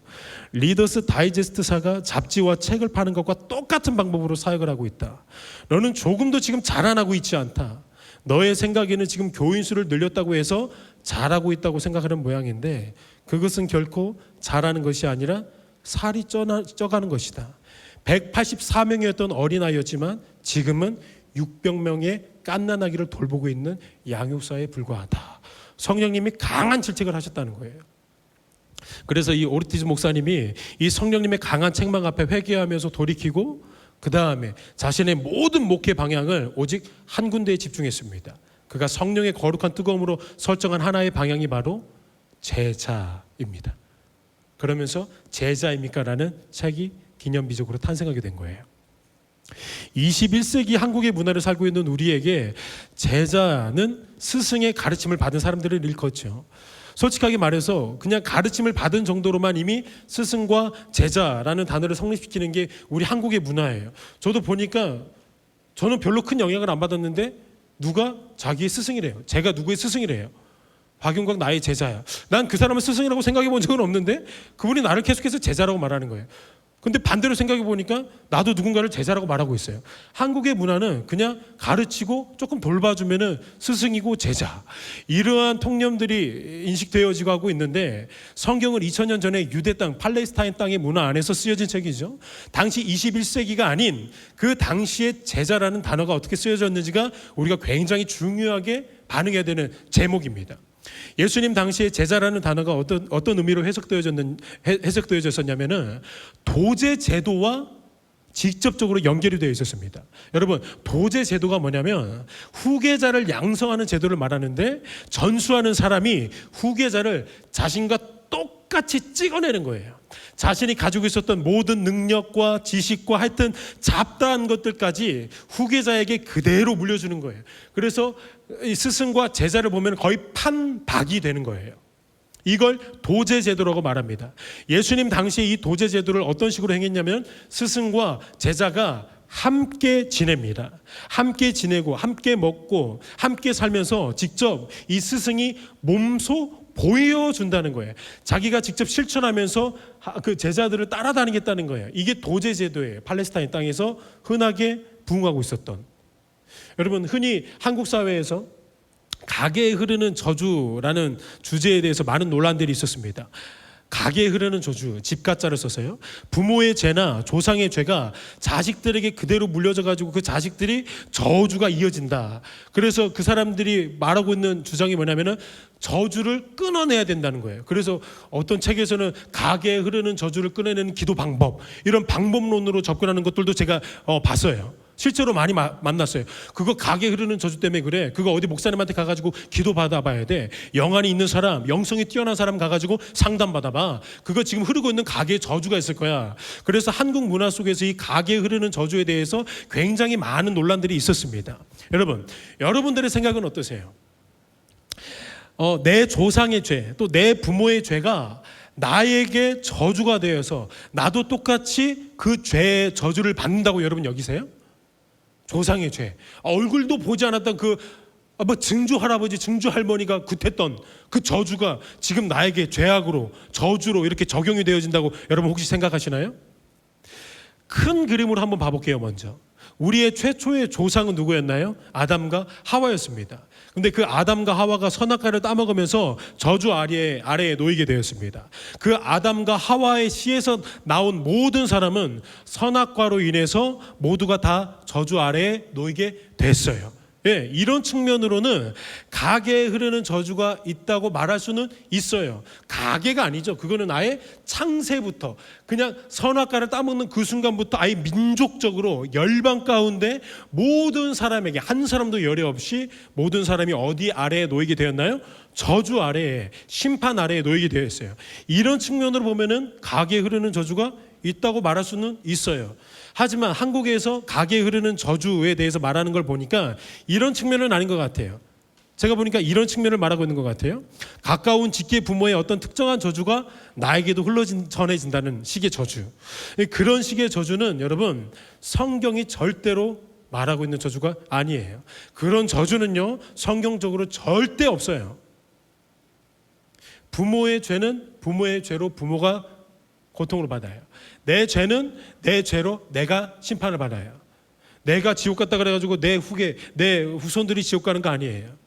리더스 다이제스트사가 잡지와 책을 파는 것과 똑같은 방법으로 사역을 하고 있다. 너는 조금도 지금 자라나고 있지 않다. 너의 생각에는 지금 교인 수를 늘렸다고 해서 잘하고 있다고 생각하는 모양인데 그것은 결코 잘하는 것이 아니라 살이 쪄가는 것이다. 184명이었던 어린아이였지만 지금은 600명의 갓난아기를 돌보고 있는 양육사에 불과하다. 성령님이 강한 질책을 하셨다는 거예요. 그래서 이 오르티즈 목사님이 이 성령님의 강한 책망 앞에 회개하면서 돌이키고 그 다음에 자신의 모든 목회 방향을 오직 한 군데에 집중했습니다. 그가 성령의 거룩한 뜨거움으로 설정한 하나의 방향이 바로 제자입니다. 그러면서 제자입니까? 라는 책이 기념비적으로 탄생하게 된 거예요. 21세기 한국의 문화를 살고 있는 우리에게 제자는 스승의 가르침을 받은 사람들을 일컫죠. 솔직하게 말해서 그냥 가르침을 받은 정도로만 이미 스승과 제자라는 단어를 성립시키는 게 우리 한국의 문화예요. 저도 보니까 저는 별로 큰 영향을 안 받았는데 누가 자기의 스승이래요. 제가 누구의 스승이래요. 박용광 나의 제자야. 난 그 사람을 스승이라고 생각해 본 적은 없는데 그분이 나를 계속해서 제자라고 말하는 거예요. 근데 반대로 생각해 보니까 나도 누군가를 제자라고 말하고 있어요. 한국의 문화는 그냥 가르치고 조금 돌봐주면은 스승이고 제자, 이러한 통념들이 인식되어지고 하고 있는데 성경은 2000년 전에 유대 땅, 팔레스타인 땅의 문화 안에서 쓰여진 책이죠. 당시 21세기가 아닌 그 당시의 제자라는 단어가 어떻게 쓰여졌는지가 우리가 굉장히 중요하게 반응해야 되는 제목입니다. 예수님 당시에 제자라는 단어가 어떤 의미로 해석되어졌었냐면은 도제 제도와 직접적으로 연결이 되어 있었습니다. 여러분, 도제 제도가 뭐냐면 후계자를 양성하는 제도를 말하는데, 전수하는 사람이 후계자를 자신과 똑같이 찍어내는 거예요. 자신이 가지고 있었던 모든 능력과 지식과 하여튼 잡다한 것들까지 후계자에게 그대로 물려주는 거예요. 그래서 이 스승과 제자를 보면 거의 판박이 되는 거예요. 이걸 도제 제도라고 말합니다. 예수님 당시에 이 도제 제도를 어떤 식으로 행했냐면, 스승과 제자가 함께 지냅니다. 함께 지내고 함께 먹고 함께 살면서 직접 이 스승이 몸소 보여준다는 거예요. 자기가 직접 실천하면서 그 제자들을 따라다니겠다는 거예요. 이게 도제 제도예요. 팔레스타인 땅에서 흔하게 부흥하고 있었던. 여러분, 흔히 한국 사회에서 가게에 흐르는 저주라는 주제에 대해서 많은 논란들이 있었습니다. 가게에 흐르는 저주, 집가자를 써서요. 부모의 죄나 조상의 죄가 자식들에게 그대로 물려져 가지고 그 자식들이 저주가 이어진다. 그래서 그 사람들이 말하고 있는 주장이 뭐냐면은 저주를 끊어내야 된다는 거예요. 그래서 어떤 책에서는 가게에 흐르는 저주를 끊어내는 기도 방법, 이런 방법론으로 접근하는 것들도 제가 봤어요. 실제로 많이 만났어요. 그거 가게 흐르는 저주 때문에 그래. 그거 어디 목사님한테 가가지고 기도 받아봐야 돼. 영안이 있는 사람, 영성이 뛰어난 사람 가가지고 상담 받아봐. 그거 지금 흐르고 있는 가게에 저주가 있을 거야. 그래서 한국 문화 속에서 이 가게에 흐르는 저주에 대해서 굉장히 많은 논란들이 있었습니다. 여러분, 여러분들의 생각은 어떠세요? 내 조상의 죄, 또 내 부모의 죄가 나에게 저주가 되어서 나도 똑같이 그 죄의 저주를 받는다고 여러분 여기세요? 조상의 죄, 얼굴도 보지 않았던 그 증조 할아버지, 증조 할머니가 굿했던 그 저주가 지금 나에게 죄악으로, 저주로 이렇게 적용이 되어진다고 여러분 혹시 생각하시나요? 큰 그림으로 한번 봐볼게요. 먼저 우리의 최초의 조상은 누구였나요? 아담과 하와였습니다. 근데 그 아담과 하와가 선악과를 따먹으면서 저주 아래에 놓이게 되었습니다. 그 아담과 하와의 씨에서 나온 모든 사람은 선악과로 인해서 모두가 다 저주 아래에 놓이게 됐어요. 예, 이런 측면으로는 가게에 흐르는 저주가 있다고 말할 수는 있어요. 가게가 아니죠. 그거는 아예 창세부터 그냥 선악과를 따먹는 그 순간부터 아예 민족적으로 열방 가운데 모든 사람에게 한 사람도 열애 없이 모든 사람이 어디 아래에 놓이게 되었나요? 저주 아래에, 심판 아래에 놓이게 되었어요. 이런 측면으로 보면은 가게에 흐르는 저주가 있다고 말할 수는 있어요. 하지만 한국에서 가게에 흐르는 저주에 대해서 말하는 걸 보니까 이런 측면은 아닌 것 같아요. 제가 보니까 이런 측면을 말하고 있는 것 같아요. 가까운 직계 부모의 어떤 특정한 저주가 나에게도 전해진다는 식의 저주. 그런 식의 저주는 여러분, 성경이 절대로 말하고 있는 저주가 아니에요. 그런 저주는요, 성경적으로 절대 없어요. 부모의 죄는 부모의 죄로 부모가 고통을 받아요. 내 죄는 내 죄로 내가 심판을 받아요. 내가 지옥 갔다 그래가지고 내 후손들이 지옥 가는 거 아니에요.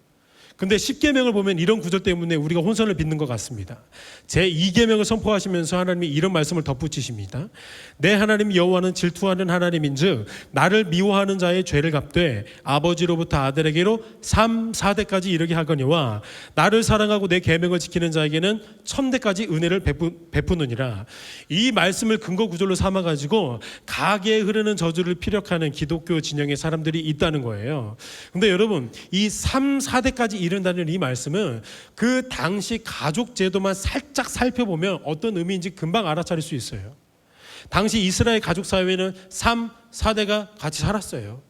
근데 10계명을 보면 이런 구절 때문에 우리가 혼선을 빚는 것 같습니다. 제2계명을 선포하시면서 하나님이 이런 말씀을 덧붙이십니다. 내 하나님 여호와는 질투하는 하나님인즉 나를 미워하는 자의 죄를 갚되 아버지로부터 아들에게로 3, 4대까지 이르게 하거니와 나를 사랑하고 내 계명을 지키는 자에게는 1000대까지 은혜를 베푸느니라. 이 말씀을 근거 구절로 삼아가지고 가게에 흐르는 저주를 피력하는 기독교 진영의 사람들이 있다는 거예요. 근데 여러분, 이 3, 4대까지 이른다는 이 말씀은 그 당시 가족 제도만 살짝 살펴보면 어떤 의미인지 금방 알아차릴 수 있어요. 당시 이스라엘 가족 사회는 3, 4대가 같이 살았어요.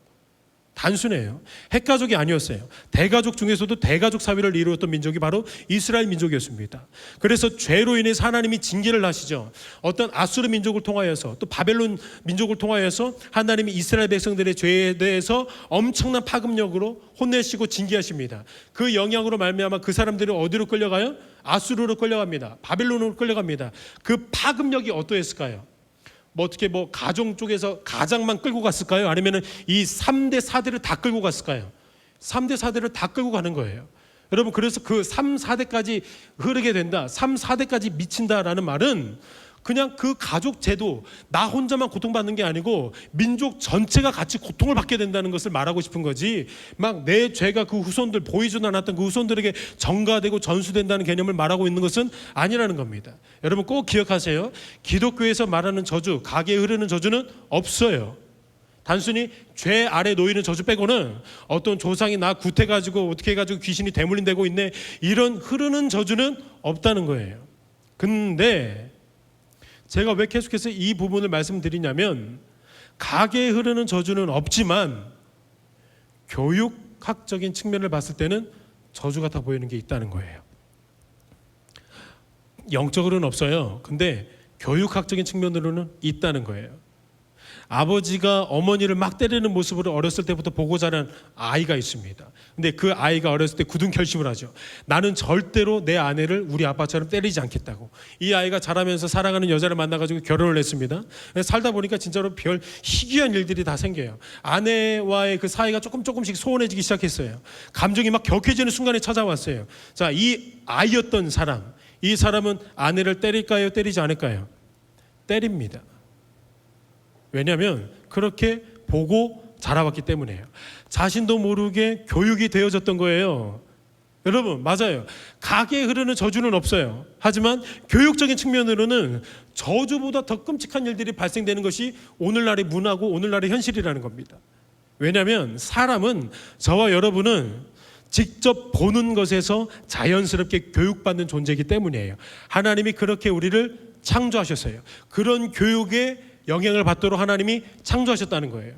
단순해요. 핵가족이 아니었어요. 대가족 중에서도 대가족 사회를 이루었던 민족이 바로 이스라엘 민족이었습니다. 그래서 죄로 인해서 하나님이 징계를 하시죠. 어떤 아수르 민족을 통하여서 또 바벨론 민족을 통하여서 하나님이 이스라엘 백성들의 죄에 대해서 엄청난 파급력으로 혼내시고 징계하십니다. 그 영향으로 말미암아 그 사람들이 어디로 끌려가요? 아수르로 끌려갑니다. 바벨론으로 끌려갑니다. 그 파급력이 어떠했을까요? 어떻게 가정 쪽에서 가장만 끌고 갔을까요? 아니면은 이 3대 4대를 다 끌고 갔을까요? 3대 4대를 다 끌고 가는 거예요. 여러분, 그래서 그 3, 4대까지 흐르게 된다, 3, 4대까지 미친다라는 말은 그냥 그 가족 제도 나 혼자만 고통받는 게 아니고 민족 전체가 같이 고통을 받게 된다는 것을 말하고 싶은 거지, 막 내 죄가 그 후손들, 보이지도 않았던 그 후손들에게 전가되고 전수된다는 개념을 말하고 있는 것은 아니라는 겁니다. 여러분 꼭 기억하세요. 기독교에서 말하는 저주, 가게에 흐르는 저주는 없어요. 단순히 죄 아래 놓이는 저주 빼고는 어떤 조상이 나 구태가지고 어떻게 해가지고 귀신이 대물림되고 있네, 이런 흐르는 저주는 없다는 거예요. 근데 제가 왜 계속해서 이 부분을 말씀드리냐면, 가게에 흐르는 저주는 없지만 교육학적인 측면을 봤을 때는 저주 같아 보이는 게 있다는 거예요. 영적으로는 없어요. 근데 교육학적인 측면으로는 있다는 거예요. 아버지가 어머니를 막 때리는 모습을 어렸을 때부터 보고 자란 아이가 있습니다. 근데 그 아이가 어렸을 때 굳은 결심을 하죠. 나는 절대로 내 아내를 우리 아빠처럼 때리지 않겠다고. 이 아이가 자라면서 사랑하는 여자를 만나가지고 결혼을 했습니다. 살다 보니까 진짜로 별 희귀한 일들이 다 생겨요. 아내와의 그 사이가 조금씩 소원해지기 시작했어요. 감정이 막 격해지는 순간에 찾아왔어요. 자, 이 아이였던 사람, 이 사람은 아내를 때릴까요? 때리지 않을까요? 때립니다. 왜냐하면 그렇게 보고 자라왔기 때문이에요. 자신도 모르게 교육이 되어졌던 거예요. 여러분 맞아요. 가게에 흐르는 저주는 없어요. 하지만 교육적인 측면으로는 저주보다 더 끔찍한 일들이 발생되는 것이 오늘날의 문화고 오늘날의 현실이라는 겁니다. 왜냐하면 사람은, 저와 여러분은 직접 보는 것에서 자연스럽게 교육받는 존재이기 때문이에요. 하나님이 그렇게 우리를 창조하셨어요. 그런 교육에 영향을 받도록 하나님이 창조하셨다는 거예요.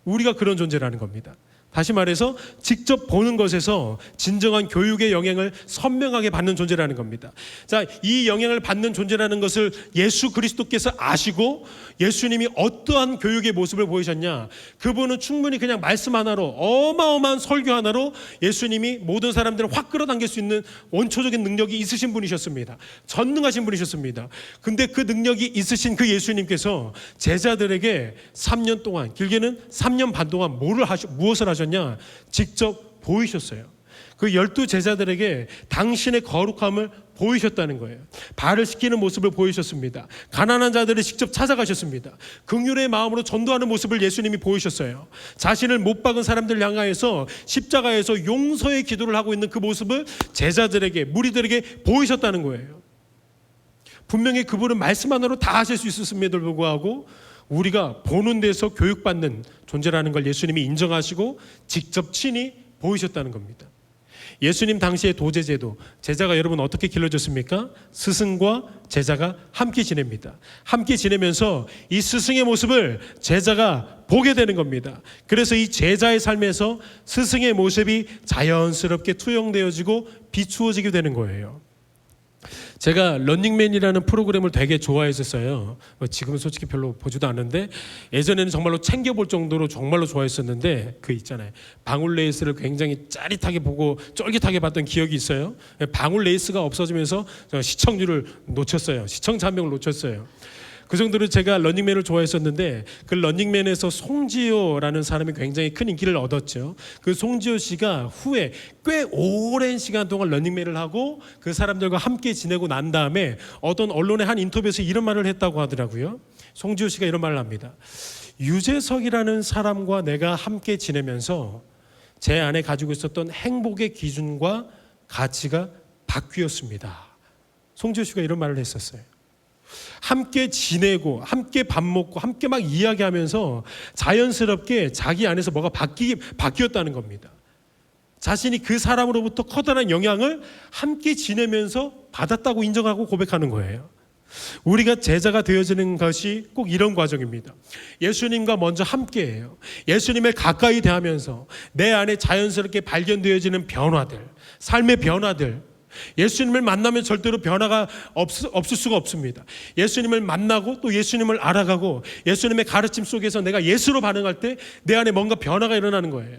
우리가 그런 존재라는 겁니다. 다시 말해서 직접 보는 것에서 진정한 교육의 영향을 선명하게 받는 존재라는 겁니다. 자, 이 영향을 받는 존재라는 것을 예수 그리스도께서 아시고 예수님이 어떠한 교육의 모습을 보이셨냐, 그분은 충분히 그냥 말씀 하나로, 어마어마한 설교 하나로 예수님이 모든 사람들을 확 끌어당길 수 있는 원초적인 능력이 있으신 분이셨습니다. 전능하신 분이셨습니다. 근데 그 능력이 있으신 그 예수님께서 제자들에게 3년 동안, 길게는 3년 반 동안 무엇을 하셨냐? 직접 보이셨어요. 그 12 제자들에게 당신의 거룩함을 보이셨다는 거예요. 발을 씻기는 모습을 보이셨습니다. 가난한 자들을 직접 찾아가셨습니다. 긍휼의 마음으로 전도하는 모습을 예수님이 보이셨어요. 자신을 못 박은 사람들 향하여서 십자가에서 용서의 기도를 하고 있는 그 모습을 제자들에게, 무리들에게 보이셨다는 거예요. 분명히 그분은 말씀 하나로 다 하실 수 있었음에도 불구하고 우리가 보는 데서 교육받는 존재라는 걸 예수님이 인정하시고 직접 친히 보이셨다는 겁니다. 예수님 당시의 도제제도, 제자가 여러분 어떻게 길러졌습니까? 스승과 제자가 함께 지냅니다. 함께 지내면서 이 스승의 모습을 제자가 보게 되는 겁니다. 그래서 이 제자의 삶에서 스승의 모습이 자연스럽게 투영되어지고 비추어지게 되는 거예요. 제가 런닝맨이라는 프로그램을 되게 좋아했었어요. 지금은 솔직히 별로 보지도 않는데 예전에는 정말로 챙겨볼 정도로 정말로 좋아했었는데, 그 있잖아요, 방울 레이스를 굉장히 짜릿하게 보고 쫄깃하게 봤던 기억이 있어요. 방울 레이스가 없어지면서 시청률을 놓쳤어요. 시청자 한 명을 놓쳤어요. 그 정도로 제가 런닝맨을 좋아했었는데, 그 런닝맨에서 송지효라는 사람이 굉장히 큰 인기를 얻었죠. 그 송지효 씨가 후에 꽤 오랜 시간 동안 런닝맨을 하고 그 사람들과 함께 지내고 난 다음에 어떤 언론의 한 인터뷰에서 이런 말을 했다고 하더라고요. 송지효 씨가 이런 말을 합니다. 유재석이라는 사람과 내가 함께 지내면서 제 안에 가지고 있었던 행복의 기준과 가치가 바뀌었습니다. 송지효 씨가 이런 말을 했었어요. 함께 지내고 함께 밥 먹고 함께 막 이야기하면서 자연스럽게 자기 안에서 뭐가 바뀌었다는 겁니다. 자신이 그 사람으로부터 커다란 영향을 함께 지내면서 받았다고 인정하고 고백하는 거예요. 우리가 제자가 되어지는 것이 꼭 이런 과정입니다. 예수님과 먼저 함께해요. 예수님을 가까이 대하면서 내 안에 자연스럽게 발견되어지는 변화들, 삶의 변화들, 예수님을 만나면 절대로 변화가 없을 수가 없습니다. 예수님을 만나고 또 예수님을 알아가고 예수님의 가르침 속에서 내가 예수로 반응할 때 내 안에 뭔가 변화가 일어나는 거예요.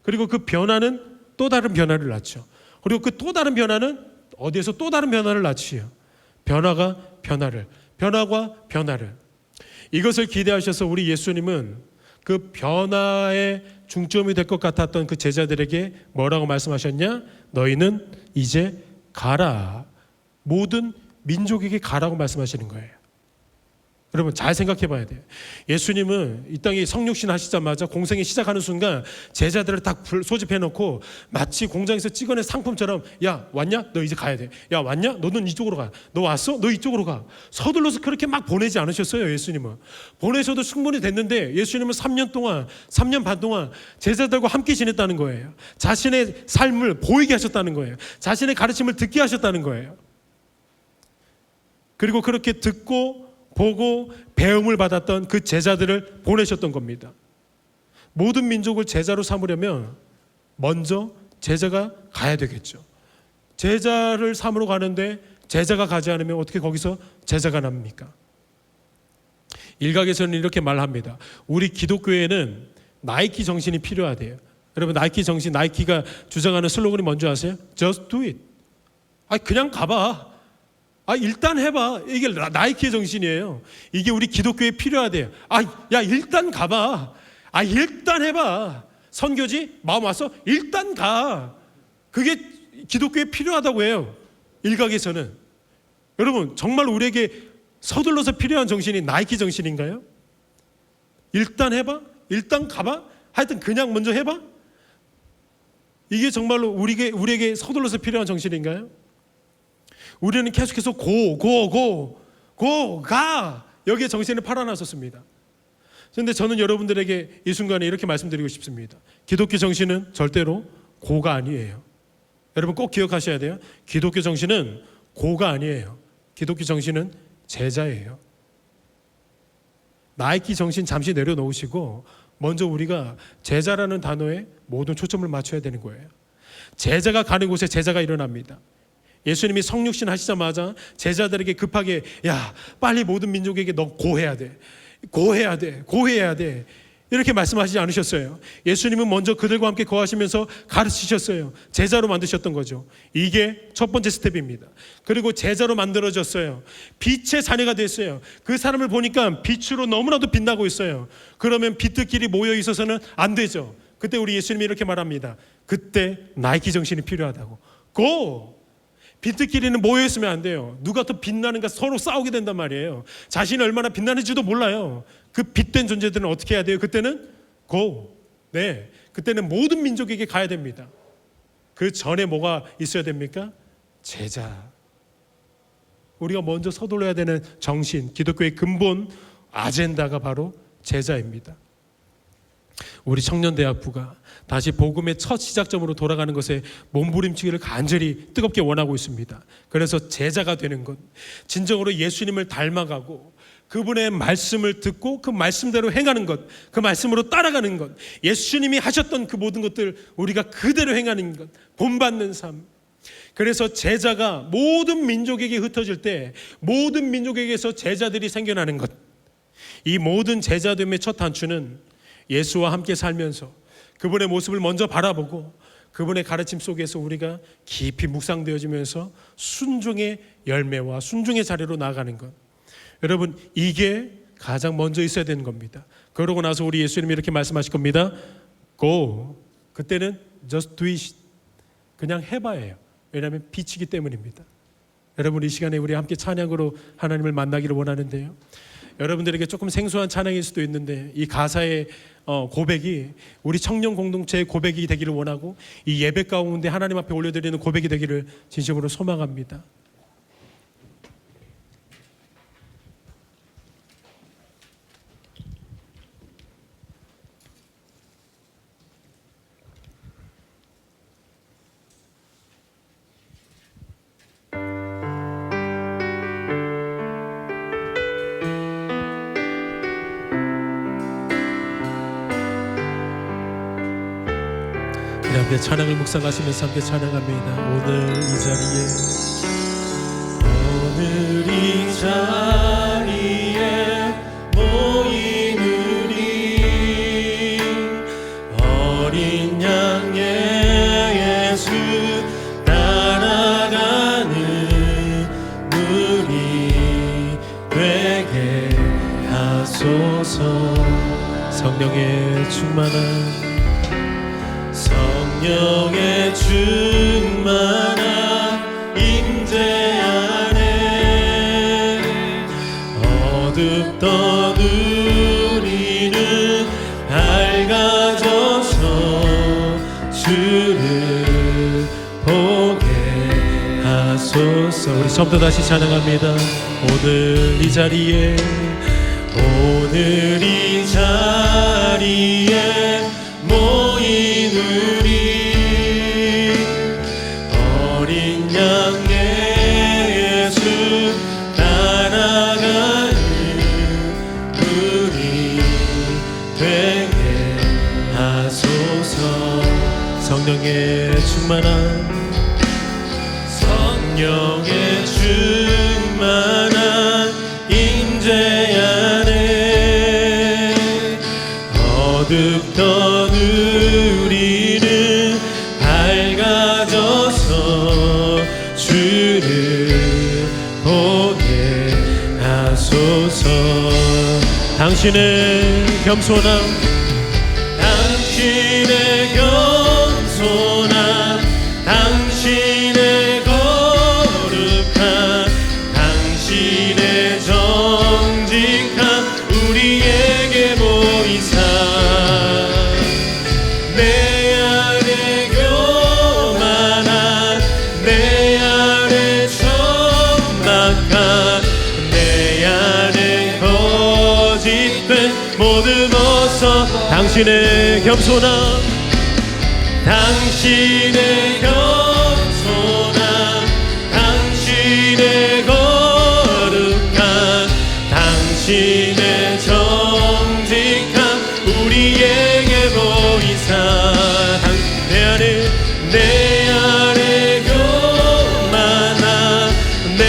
그리고 그 변화는 또 다른 변화를 낳죠. 그리고 그 또 다른 변화는 어디에서 또 다른 변화를 낳지요. 변화가 변화를, 변화가 변화를. 이것을 기대하셔서 우리 예수님은 그 변화의 중점이 될 것 같았던 그 제자들에게 뭐라고 말씀하셨냐? 너희는 이제 가라. 모든 민족에게 가라고 말씀하시는 거예요. 여러분 잘 생각해 봐야 돼요. 예수님은 이 땅에 성육신 하시자마자 공생이 시작하는 순간 제자들을 딱 소집해 놓고 마치 공장에서 찍어낸 상품처럼, 야 왔냐? 너 이제 가야 돼. 야 왔냐? 너는 이쪽으로 가. 너 왔어? 너 이쪽으로 가. 서둘러서 그렇게 막 보내지 않으셨어요. 예수님은 보내셔도 충분히 됐는데, 예수님은 3년 반 동안 제자들과 함께 지냈다는 거예요. 자신의 삶을 보이게 하셨다는 거예요. 자신의 가르침을 듣게 하셨다는 거예요. 그리고 그렇게 듣고 보고 배움을 받았던 그 제자들을 보내셨던 겁니다. 모든 민족을 제자로 삼으려면 먼저 제자가 가야 되겠죠. 제자를 삼으러 가는데 제자가 가지 않으면 어떻게 거기서 제자가 납니까? 일각에서는 이렇게 말합니다. 우리 기독교에는 나이키 정신이 필요하대요. 여러분 나이키 정신, 나이키가 주장하는 슬로건이 뭔지 아세요? Just do it. 그냥 가봐. 일단 해봐. 이게 나이키의 정신이에요. 이게 우리 기독교에 필요하대요. 야 일단 가봐. 일단 해봐. 선교지? 마음 왔어? 일단 가. 그게 기독교에 필요하다고 해요. 일각에서는. 여러분 정말 우리에게 서둘러서 필요한 정신이 나이키 정신인가요? 일단 해봐? 일단 가봐? 하여튼 그냥 먼저 해봐? 이게 정말로 우리에게 서둘러서 필요한 정신인가요? 우리는 계속해서 가 여기에 정신을 팔아놨었습니다. 그런데 저는 여러분들에게 이 순간에 이렇게 말씀드리고 싶습니다. 기독교 정신은 절대로 고가 아니에요. 여러분 꼭 기억하셔야 돼요. 기독교 정신은 고가 아니에요. 기독교 정신은 제자예요. 나이키 정신 잠시 내려놓으시고 먼저 우리가 제자라는 단어에 모든 초점을 맞춰야 되는 거예요. 제자가 가는 곳에 제자가 일어납니다. 예수님이 성육신 하시자마자 제자들에게 급하게, 야 빨리 모든 민족에게 너 고해야 돼. 고해야 돼. 이렇게 말씀하시지 않으셨어요. 예수님은 먼저 그들과 함께 거하시면서 가르치셨어요. 제자로 만드셨던 거죠. 이게 첫 번째 스텝입니다. 그리고 제자로 만들어졌어요. 빛의 자녀가 됐어요. 그 사람을 보니까 빛으로 너무나도 빛나고 있어요. 그러면 빛들끼리 모여 있어서는 안 되죠. 그때 우리 예수님이 이렇게 말합니다. 그때 나이키 정신이 필요하다고. 고! 빛들끼리는 모여있으면 안 돼요. 누가 더 빛나는가 서로 싸우게 된단 말이에요. 자신이 얼마나 빛나는지도 몰라요. 그 빛된 존재들은 어떻게 해야 돼요? 그때는 go. 네, 그때는 모든 민족에게 가야 됩니다. 그 전에 뭐가 있어야 됩니까? 제자. 우리가 먼저 서둘러야 되는 정신, 기독교의 근본 아젠다가 바로 제자입니다. 우리 청년대학부가 다시 복음의 첫 시작점으로 돌아가는 것에 몸부림치기를 간절히 뜨겁게 원하고 있습니다. 그래서 제자가 되는 것, 진정으로 예수님을 닮아가고 그분의 말씀을 듣고 그 말씀대로 행하는 것, 그 말씀으로 따라가는 것, 예수님이 하셨던 그 모든 것들 우리가 그대로 행하는 것, 본받는 삶. 그래서 제자가 모든 민족에게 흩어질 때 모든 민족에게서 제자들이 생겨나는 것, 이 모든 제자됨의 첫 단추는 예수와 함께 살면서 그분의 모습을 먼저 바라보고 그분의 가르침 속에서 우리가 깊이 묵상되어지면서 순종의 열매와 순종의 자리로 나아가는 것. 여러분 이게 가장 먼저 있어야 되는 겁니다. 그러고 나서 우리 예수님이 이렇게 말씀하실 겁니다. Go. 그때는 just do it. 그냥 해봐예요. 왜냐하면 빛이기 때문입니다. 여러분 이 시간에 우리 함께 찬양으로 하나님을 만나기를 원하는데요. 여러분들에게 조금 생소한 찬양일 수도 있는데 이 가사의 고백이 우리 청년 공동체의 고백이 되기를 원하고 이 예배 가운데 하나님 앞에 올려드리는 고백이 되기를 진심으로 소망합니다. 함께 찬양을 묵상하시면서 함께 찬양합니다. 오늘 이 자리에 모인 우리 어린 양의 예수 따라가는 우리 되게 하소서. 성령의 충만한 성령의 충만한 임재 안에 어둡던 하소서. 우리 처음부터 다시 찬양합니다. 오늘 이 자리에 모인 우리 어린 양의 예수 따라가는 우리 되게 하소서. 성령의 충만한 임재 안에 어둡던 우리는 밝아져서 주를 보게 하소서. 당신의 겸손함 당신의 거룩함 당신의 정직함 우리에게 보이사 내 안에 교만한 내 안에 천박한 내 안에 거짓된 모두 벗어 당신의 겸손함 당신의 겸손함 당신의 거룩함 당신의 정직함 우리에게 보이사 내 안에 교만함 내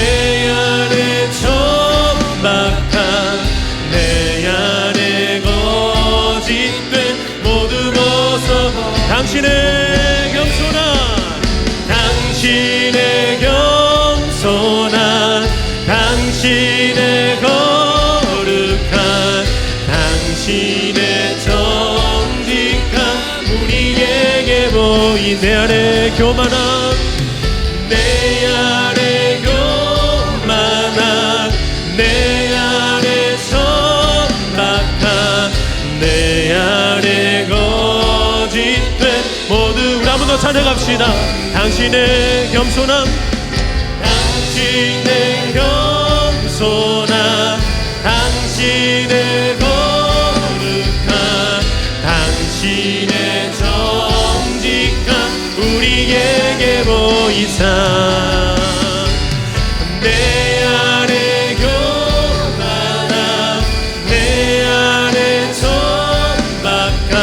안에 천박함 내 안에 거짓된 모두 벗어 당신의 겸손한 당신의 거룩한 당신의 정직함 우리에게 보인 내 안에 교만함 내 안에 교만함 내 안에 천박함 내 안에 거짓된 모두 우리 한 번 더 찬양합시다. 당신의 겸손함 당신의 겸손함 당신의 거룩함 당신의 정직함 우리에게 보이사 내 안에 교만함 내 안에 천박함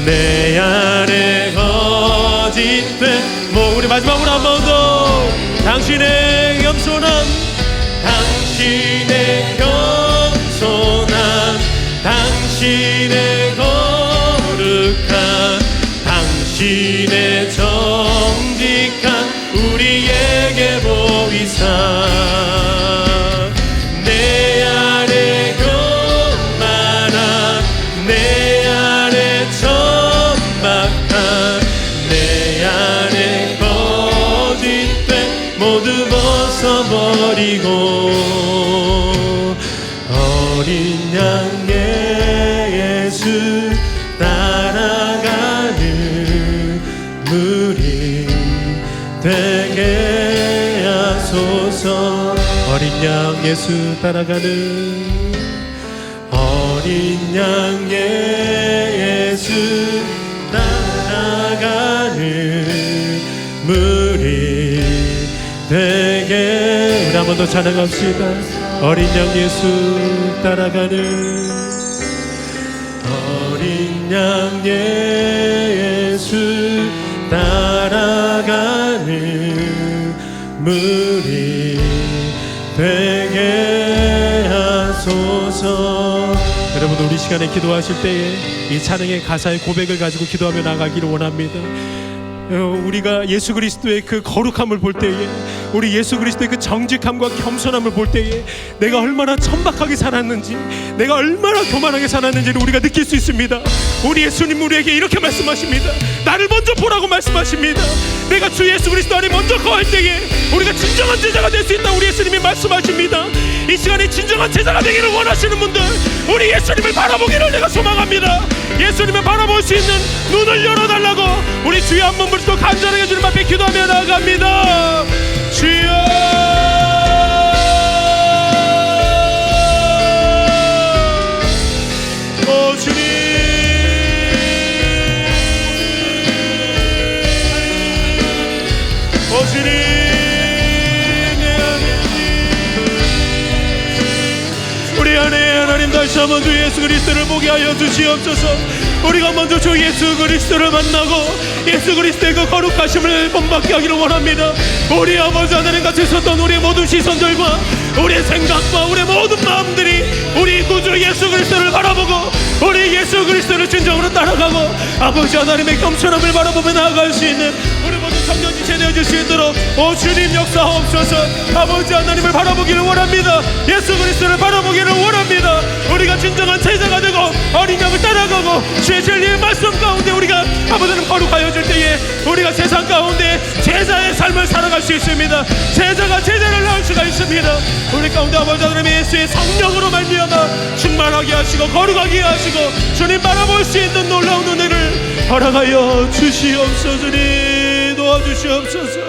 내 안에 거짓된 우리 마지막으로 한 번 더 당신의 겸손함 당신의 겸손함 당신의 거룩함 당신의 정직함 우리에게 보이사 내 안에 교만함 내 안에 천박함 내 안에 거짓된 모두 벗어버리고 어린 양의 예수 따라가는 무리 되게 하소서. 어린 양 예수 따라가는 어린 양의 예수 따라가는 무리 되게 우리 한 번 더 찬양합시다. 어린 양 예수 따라가는 어린 양 예수 따라가는 무리 되게 하소서. 여러분 우리 시간에 기도하실 때에 이 찬양의 가사의 고백을 가지고 기도하며 나가기를 원합니다. 우리가 예수 그리스도의 그 거룩함을 볼 때에 우리 예수 그리스도의 그 정직함과 겸손함을 볼 때에 내가 얼마나 천박하게 살았는지 내가 얼마나 교만하게 살았는지를 우리가 느낄 수 있습니다. 우리 예수님 우리에게 이렇게 말씀하십니다. 나를 먼저 보라고 말씀하십니다. 내가 주 예수 그리스도 안에 먼저 거할 때에 우리가 진정한 제자가 될 수 있다 우리 예수님이 말씀하십니다. 이 시간에 진정한 제자가 되기를 원하시는 분들 우리 예수님을 바라보기를 내가 소망합니다. 예수님을 바라볼 수 있는 눈을 열어달라고 우리 주여 한 번 부르시고 간절하게 주님 앞에 기도하며 나아갑니다. 주여 주님, 우리 안에 하나님 다시 한번 주 예수 그리스도를 보게 하여 주시옵소서. 우리가 먼저 주 예수 그리스도를 만나고 예수 그리스도의 그 거룩하심을 본받게 하기를 원합니다. 우리 아버지 하나님 같이 섰던 우리 모든 시선들과 우리 생각과 우리 모든 마음들이 우리 구주 예수 그리스도를 바라보고 우리 예수 그리스도를 진정으로 따라가고 아버지 하나님의 겸손함을 바라보며 나아갈 수 있는 우리 모든 성령지체 되어질 수 있도록 오 주님 역사하옵소서. 아버지 하나님을 바라보기를 원합니다. 예수 그리스도를 바라보기를 원합니다. 우리가 진정한 제자가 되고 어린 양을 따라가고 주의 진리의 말씀 가운데 우리가 아버지 하나님 거룩하여 줄 때에 우리가 세상 가운데 제자의 삶을 살아갈 수 있습니다. 제자가 제자를 낳을 수가 있습니다. 우리 가운데 아버지 하나님 예수의 성령으로 말미암아 충만하게 하시고 거룩하게 하시고 주님 바라볼 수 있는 놀라운 은혜를 허락하여 주시옵소서. 주님 도와주시옵소서.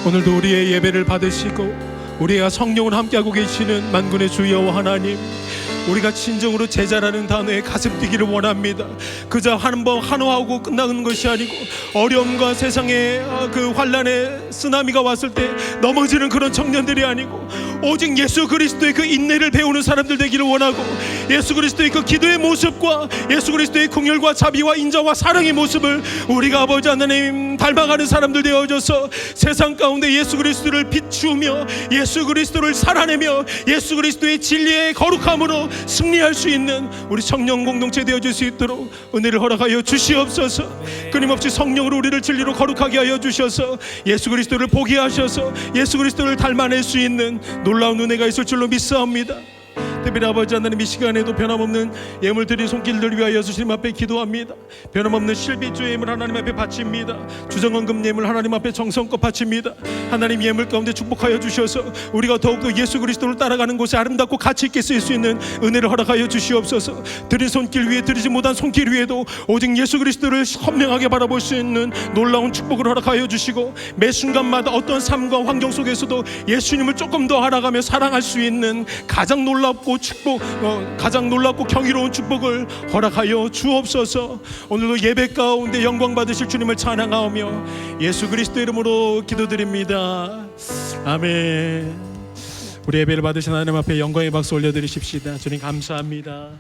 오늘도 우리의 예배를 받으시고 우리가 성령을 함께하고 계시는 만군의 주 여호와 하나님, 우리가 진정으로 제자라는 단어에 가슴 뛰기를 원합니다. 그저 한번 한호하고 끝나는 것이 아니고 어려움과 세상의 그 환난의 쓰나미가 왔을 때 넘어지는 그런 청년들이 아니고 오직 예수 그리스도의 그 인내를 배우는 사람들 되기를 원하고 예수 그리스도의 그 기도의 모습과 예수 그리스도의 긍휼과 자비와 인자와 사랑의 모습을 우리가 아버지 하나님 닮아가는 사람들 되어져서 세상 가운데 예수 그리스도를 비추며 예수 그리스도를 살아내며 예수 그리스도의 진리의 거룩함으로 승리할 수 있는 우리 청년 공동체 되어질 수 있도록 은혜를 허락하여 주시옵소서. 끊임없이 성령으로 우리를 진리로 거룩하게 하여 주셔서 예수 그리스도를 보게 하셔서 예수 그리스도를 닮아낼 수 있는 놀라운 은혜가 있을 줄로 믿사옵니다. 특별히 아버지 하나님 이 시간에도 변함없는 예물 드린 손길들 위하여 주님 앞에 기도합니다. 변함없는 실비주 예물 하나님 앞에 바칩니다. 주정헌금 예물 하나님 앞에 정성껏 바칩니다. 하나님 예물 가운데 축복하여 주셔서 우리가 더욱더 예수 그리스도를 따라가는 곳에 아름답고 가치 있게 쓰일 수 있는 은혜를 허락하여 주시옵소서. 드린 손길 위에 드리지 못한 손길 위에도 오직 예수 그리스도를 선명하게 바라볼 수 있는 놀라운 축복을 허락하여 주시고 매 순간마다 어떤 삶과 환경 속에서도 예수님을 조금 더 알아가며 사랑할 수 있는 가장 놀랍고 가장 놀랍고 경이로운 축복을 허락하여 주옵소서. 오늘도 예배 가운데 영광 받으실 주님을 찬양하며 예수 그리스도 이름으로 기도드립니다. 아멘. 우리 예배를 받으신 하나님 앞에 영광의 박수 올려드리십시다. 주님 감사합니다.